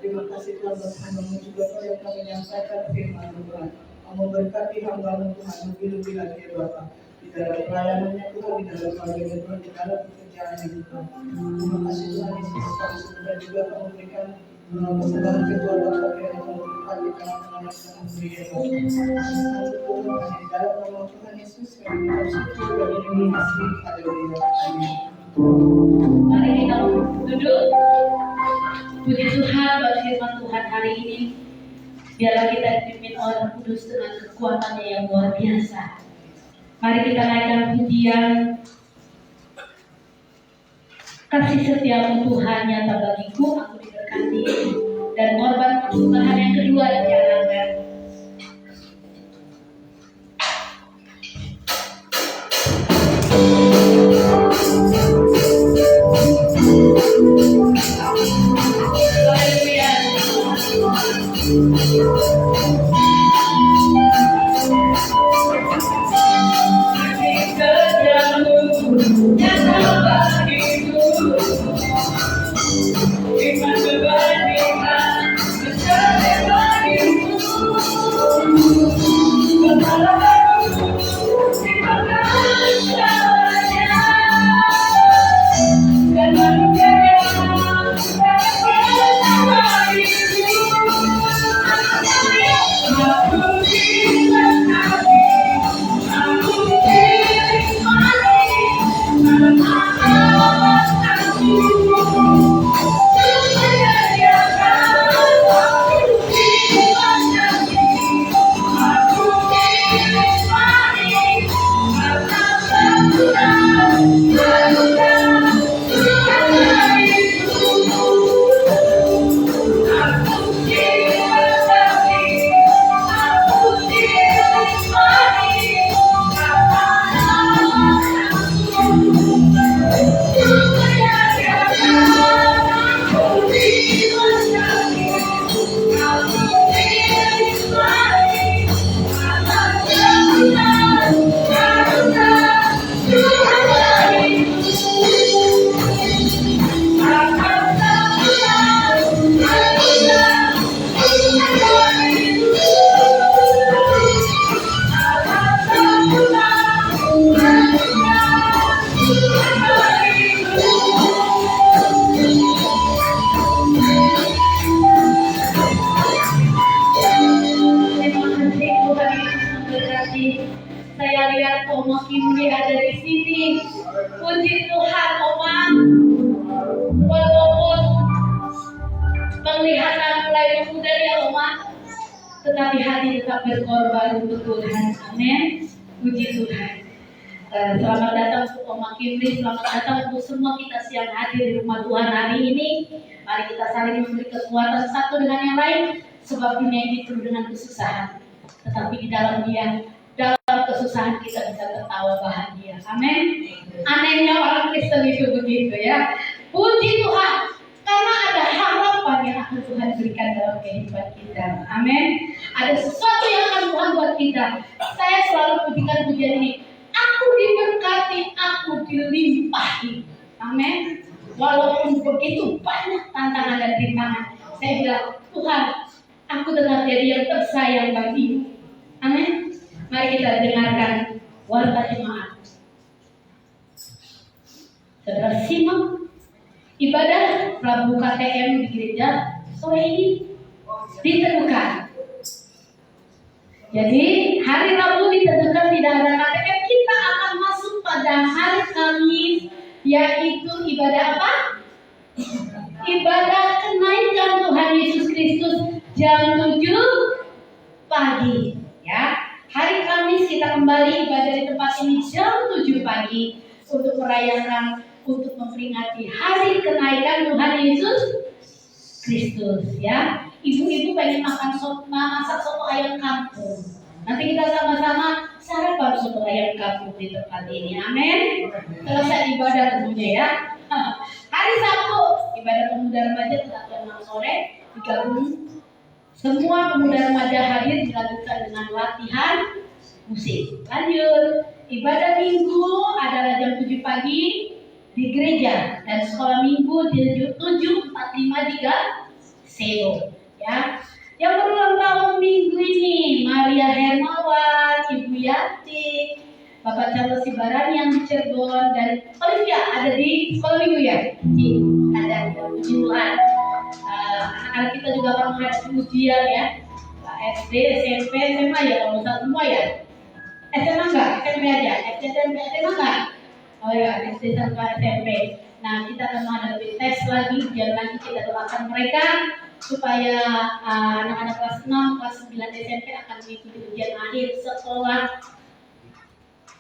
Terima kasih Tuhan buat hamba-Mu juga Tuhan yang telah menyampaikan firman Tuhan. Memberkati hamba-Mu Tuhan lebih-lebih lagi ya Bapak. Di dalam pelayanannya Tuhan, di dalam keluarga Tuhan, di dalam pekerjaannya Tuhan. Terima kasih Tuhan Yesus kami sudah juga Kamu berikan kesembahan kedua Bapak yang memberikan di tengah-tengah yang beri ya Bapak. Tuhan di dalam nama Tuhan Yesus kami bersyukur dan terima kasih. Haleluya. Amin. Mari kita duduk. Puji Tuhan buat firman Tuhan hari ini. Biarlah kita dipimpin oleh Roh Kudus dengan kekuatannya yang luar biasa. Mari kita naikkan pujian. Kasih setiamu Tuhan nyata bagiku, aku diberkati. Dan korban persembahan yang kedua dijalankan. Iman berbandingkan, Tuhan Yesus memberkati. Saya lihat Oma Kimli ada di sini. Puji Tuhan, Oma. Walaupun penglihatan mulai memudar ya Oma, tetapi hati tetap berkorban untuk Tuhan. Amin. Puji Tuhan. Selamat datang untuk Oma Kimli, selamat datang untuk semua kita siang hadir di rumah Tuhan hari ini. Mari kita saling memberi kekuatan satu dengan yang lain, sebab dunia ini penuh dengan kesusahan. Tetapi di dalam Dia, dalam kesusahan kita bisa tertawa bahagia. Amin. Anehnya orang Kristen itu begitu ya. Puji Tuhan, karena ada harapan yang akan Tuhan berikan dalam kehidupan kita. Amin. Ada sesuatu yang akan Tuhan buat kita. Saya selalu pujikan pujian ini. Aku diberkati, aku dilimpahi. Amin. Walaupun begitu banyak tantangan dan rintangan, saya bilang, Tuhan, aku tetap jadi yang tersayang bagi-Mu. Amin. Mari kita dengarkan warta jemaat. Saudara simak ibadah Rabu KTM di gereja sore ini ditentukan. Jadi hari Rabu ditentukan tidak ada KTM, kita akan masuk pada hari Kamis, yaitu ibadah apa? Ibadah kenaikan Tuhan Yesus Kristus jam 7 pagi. Ya, hari Kamis kita kembali ibadah di tempat ini jam 7 pagi untuk merayakan, untuk memperingati hari kenaikan Tuhan Yesus Kristus. Ya, ibu-ibu pengen masak soto ayam kampung. Nanti kita sama-sama sarapan soto ayam kampung di tempat ini. Amin. Selesai ibadah tentunya ya. Hari Sabtu ibadah pemuda remaja tetap jam 6 sore digabung. Semua pemuda remaja hadir, dilanjutkan dengan latihan musik. Lanjut, ibadah minggu adalah jam 7 pagi di gereja dan sekolah minggu di 745 Selo. Ya, yang berulang tahun minggu ini Maria Hermawan, Ibu Yati, Bapak Charles Sibarani yang di Cirebon, dan Olivia ada di sekolah minggu ya. Ada di Puji Tuhan. Anak-anak kita juga akan menghadapi ujian ya, SD, SMP, SMA ya, kalau misalnya semua ya. SMA enggak? SMP aja, SMA enggak? Oh ya, SD sampai SMP. Nah, kita akan menghadapi tes lagi, ujian lagi. Kita doakan mereka supaya anak-anak kelas 6, kelas 9 SMP akan mengikuti ujian akhir sekolah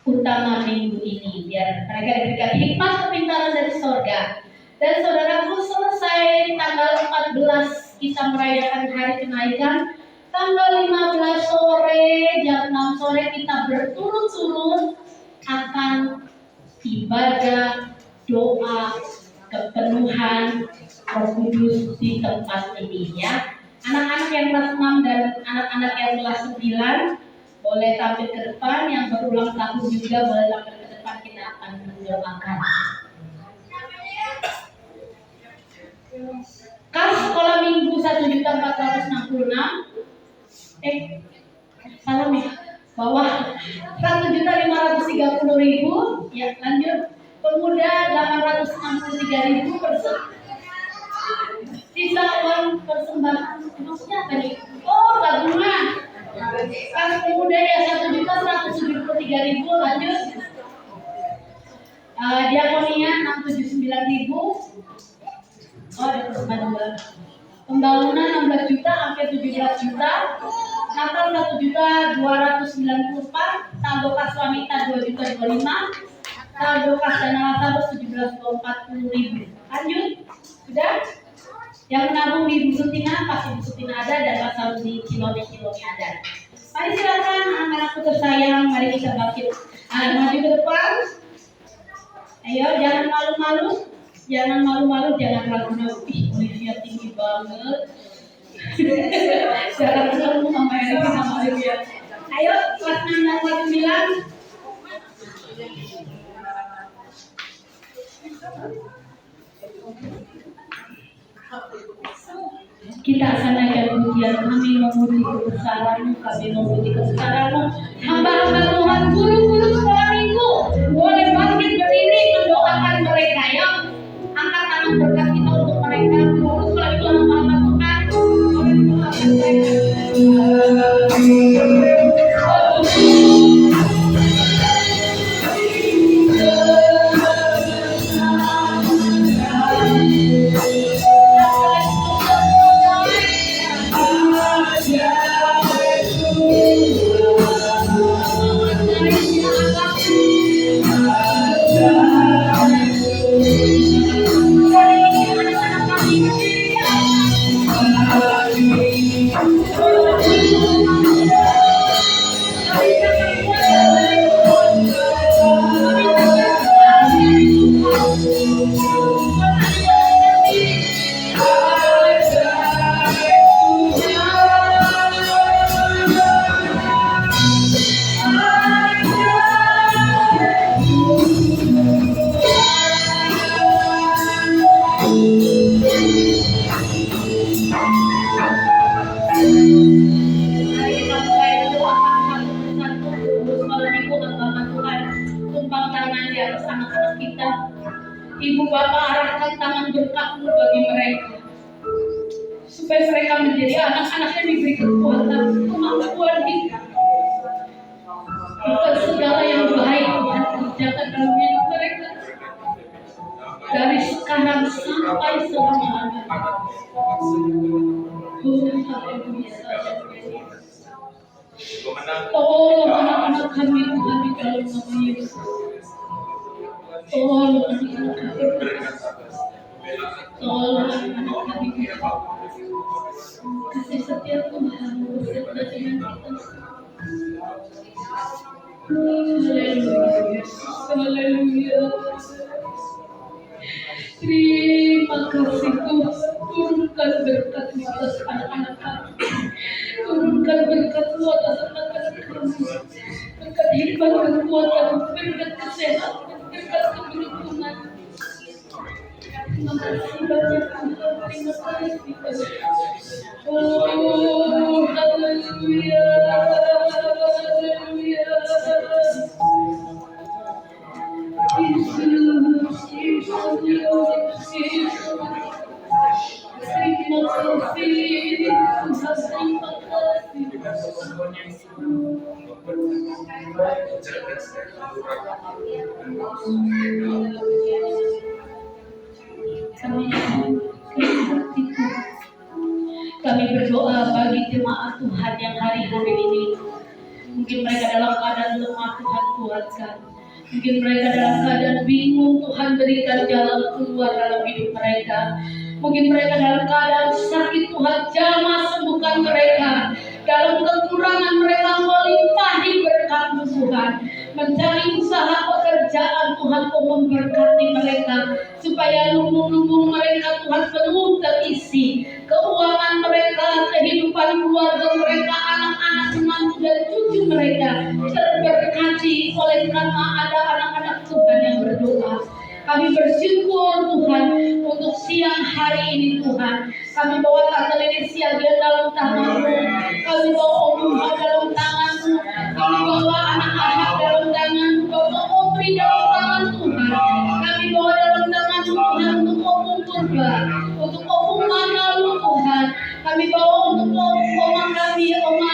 utama minggu ini, biar mereka diberikan hikmat kepintaran dari surga. Dan saudaraku, selesai tanggal 14 kita merayakan hari kenaikan. Tanggal 15 sore, jam 6 sore kita berturut-turut akan ibadah doa kepenuhan Roh Kudus di tempat ini ya. Anak-anak yang kelas 6 dan anak-anak yang kelas 9 boleh tampil ke depan, yang berulang tahun juga boleh tampil ke depan, kita akan mendoakan. Kas sekolah minggu 1.466, salah nih, bawah 1.530.000, ya lanjut. Pemuda 863.000 persen. Sisa uang persembahan maksudnya apa nih? Oh, tabungan. Kas pemuda ya 1.173.000, lanjut. Diakonia 679.000. Oh, ada persembahan. Pembangunan 16 juta, hampir 17 juta. Natal 1.294, saldo kas wanita 2.025, saldo kas dana nasabah 17.040.000. Lanjut, sudah? Yang menabung di Bu Sutina, pasti Bu Sutina ada, dan pasal di Cilone ada. Mari silakan anak-anakku tersayang, mari kita bangkit. Maju ke depan. Ayo, jangan malu-malu. Jangan malu-malu, jangan ragu-ragu. Ih, Olivia tinggi banget. Jangan selalu sama Elvi sama Olivia. Ayo, kelas 6 dan kelas 9. Kita akan naikkan pujian, kami memuji kebesaran-Mu, kami memuji kebesaran-Mu. Hamba-hamba Tuhan, guru-guru sekolah minggu boleh bangkit berdiri mendoakan mereka ya. anak-anak kita. Ibu Bapak, arahkan tangan berkat-Mu bagi mereka, supaya mereka menjadi anak-anak yang diberi kekuatan, kemampuan hidup. Bukan segala yang baik Tuhan kerjakan dalam hidup mereka, dari sekarang sampai selamanya. Tolong anak-anak kami Tuhan di dalam nama Yesus. Tolong anak-anak kami. Tolong anak-anak kami. Kasih setia Tuhan beserta dengan kita. Haleluya. Haleluya. Terima kasih Tuhan. Turunkan berkat di atas anak-anak kami. Turunkan berkat-Mu atas anak-anak kami. Berkat hidup, kekuatan, berkat kesehatan, berkat keberuntungan. Terima kasih banyak Tuhan. Terima kasih. Oh, haleluya. Haleluya. Yesus, Yesus, Yesus. Terima kasih, terima Kami berdoa bagi jemaat Tuhan yang hari-hari ini. Mungkin mereka dalam keadaan lemah, Tuhan kuatkan. Mungkin mereka dalam keadaan bingung, Tuhan berikan jalan keluar dalam hidup mereka. Mungkin mereka dalam keadaan sakit, Tuhan jamah sembuhkan mereka. Dalam kekurangan mereka melimpahi berkat-Mu Tuhan. Mencari usaha pekerjaan Tuhan, Kau memberkati mereka. Supaya lumbung-lumbung mereka Tuhan penuh terisi. Keuangan mereka, kehidupan keluarga mereka, anak-anak, menantu dan cucu mereka terberkati oleh karena ada anak-anak Tuhan yang berdoa. Kami bersyukur Tuhan untuk siang hari ini Tuhan. Kami bawa Tante Leticia dalam tangan-Mu. Kami bawa Om Muhammad dalam tangan-Mu. Kami bawa anak Ahad dalam tangan-Mu. Bawa Opri dalam tangan Tuhan. Kami bawa dalam tangan-Mu Tuhan untuk Opung Purba, untuk Opung Manalu Tuhan. Kami bawa untuk Oma kami, Oma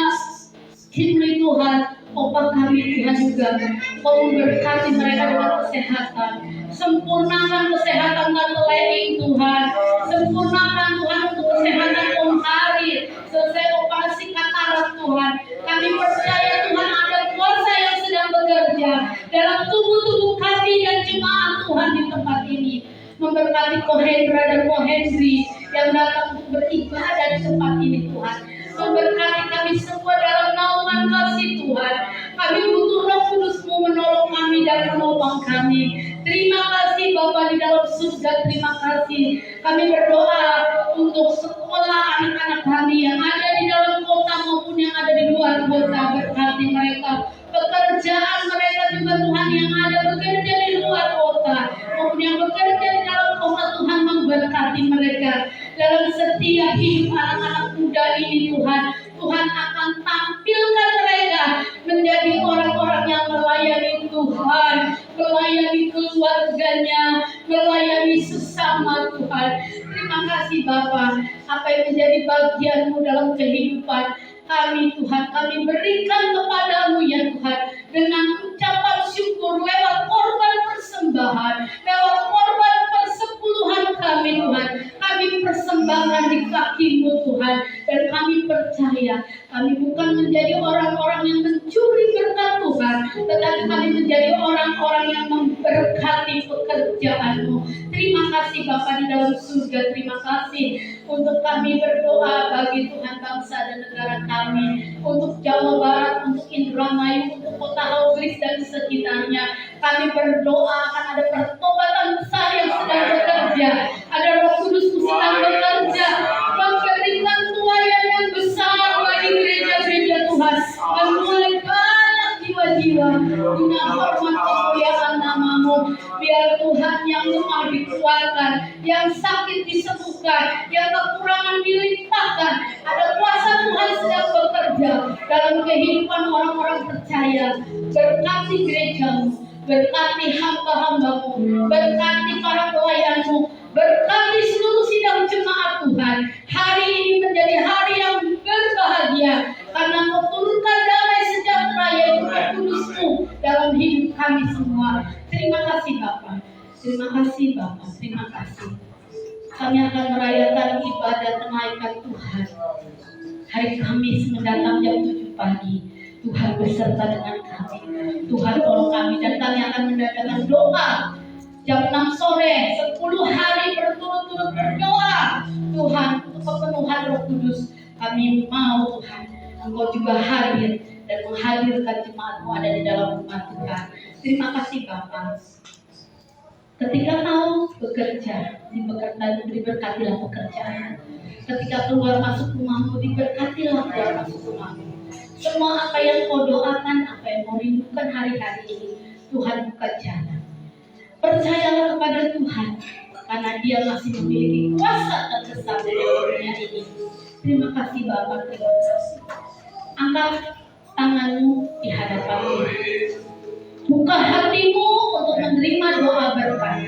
Himri Tuhan. Opa kami Tuhan juga. Kau memberkati mereka dengan kesehatan. Sempurnakan kesehatan Tante Leing Tuhan. Sempurnakan Tuhan untuk kesehatan Om Hari. Selesai operasi katarak Tuhan. Kami percaya Tuhan ada kuasa yang sedang bekerja dalam tubuh-tubuh kami dan jemaat Tuhan di tempat ini. Memberkati Kohendra dan Kohendri yang datang untuk beribadah di tempat ini Tuhan. Memberkati kami semua dalam naungan kasih Tuhan. Kami butuh Roh Kudus-Mu menolong kami dan menopang kami. Terima kasih Bapa di dalam surga. Terima kasih. Kami berdoa untuk sekolah anak-anak kami yang ada di dalam kota maupun yang ada di luar kota. Berkati mereka. Pekerjaan mereka juga Tuhan yang ada bekerja di luar kota maupun yang bekerja di dalam kota, Tuhan memberkati mereka. Dalam setiap hidup anak-anak muda ini Tuhan, Tuhan akan tampilkan mereka menjadi orang-orang yang melayani Tuhan, melayani keluarganya, melayani sesama Tuhan. Terima kasih Bapa, apa yang menjadi bagian-Mu dalam kehidupan kami Tuhan, kami berikan kepadamu ya Tuhan, dengan ucapan syukur lewat korban persembahan, lewat korban persepuluhan kami Tuhan. Kami persembahkan di kaki-Mu Tuhan, dan kami percaya kami bukan menjadi orang-orang yang mencuri berkat Tuhan, tetapi kami menjadi orang-orang yang memberkati pekerjaan-Mu. Terima kasih Bapa di dalam surga. Terima kasih untuk kami berdoa bagi Tuhan bangsa dan negara kami, untuk Jawa Barat, untuk Indramayu, untuk kota Haugris dan sekitarnya. Kami berdoa akan ada pertobatan besar yang sedang bekerja, ada Roh Kudus sedang bekerja, memberikan tuayan yang besar bagi gereja-gereja Tuhan, dan mulai banyak jiwa-jiwa dengan hormat kemuliaan nama-Mu. Biar Tuhan yang lemah dikuatkan, yang sakit disembuhkan, yang kekurangan dilimpahkan. Ada kuasa Tuhan sedang bekerja dalam kehidupan orang-orang percaya. Berkati gereja-Mu, berkati hamba-hambamu, berkati para pelayanmu, berkati seluruh sidang jemaat Tuhan. Hari ini menjadi hari yang berbahagia karena Engkau turunkan damai sejahtera yaitu Roh Kudus-Mu dalam hidup kami semua. Terima kasih Bapa, terima kasih Bapa, terima kasih. Kami akan merayakan ibadah kenaikan Tuhan hari Kamis mendatang jam 7 pagi. Tuhan beserta dengan kami, Tuhan tolong kami, dan kami akan mengadakan doa jam 6 sore, 10 hari berturut-turut berdoa Tuhan untuk kepenuhan Roh Kudus. Kami mau Tuhan Engkau juga hadir dan menghadirkan jemaat-Mu ada di dalam rumah Tuhan. Terima kasih Bapa. Ketika Kau bekerja, diberkatilah pekerjaan. Ketika keluar masuk rumah-Mu, diberkatilah keluar masuk rumah-Mu. Semua apa yang Kau doakan, apa yang Kau rindukan hari-hari ini, Tuhan buka jalan. Percayalah kepada Tuhan, karena Dia masih memiliki kuasa terbesar di dunia ini. Terima kasih Bapa, terima kasih. Angkat tanganmu di hadapan-Mu. Buka hatimu untuk menerima doa berkat.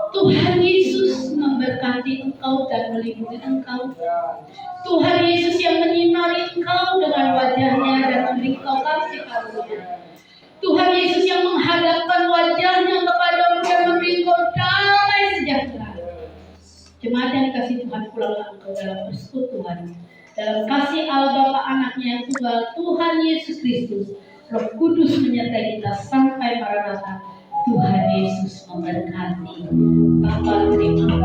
Tuhan Yesus memberkati engkau dan melindungi engkau. Tuhan Yesus yang menyinari engkau dengan wajahnya dan memberi engkau kasih karunia. Tuhan Yesus yang menghadapkan wajahnya kepadamu dan memberi engkau damai sejahtera. Jemaat yang dikasih Tuhan, pulanglah engkau dalam persekutuan, dalam kasih Allah Bapa Anaknya yang tunggal, Tuhan Yesus Kristus. Roh Kudus menyertai kita sampai Maranatha. Tuhan Yesus memberkati. Bapa terima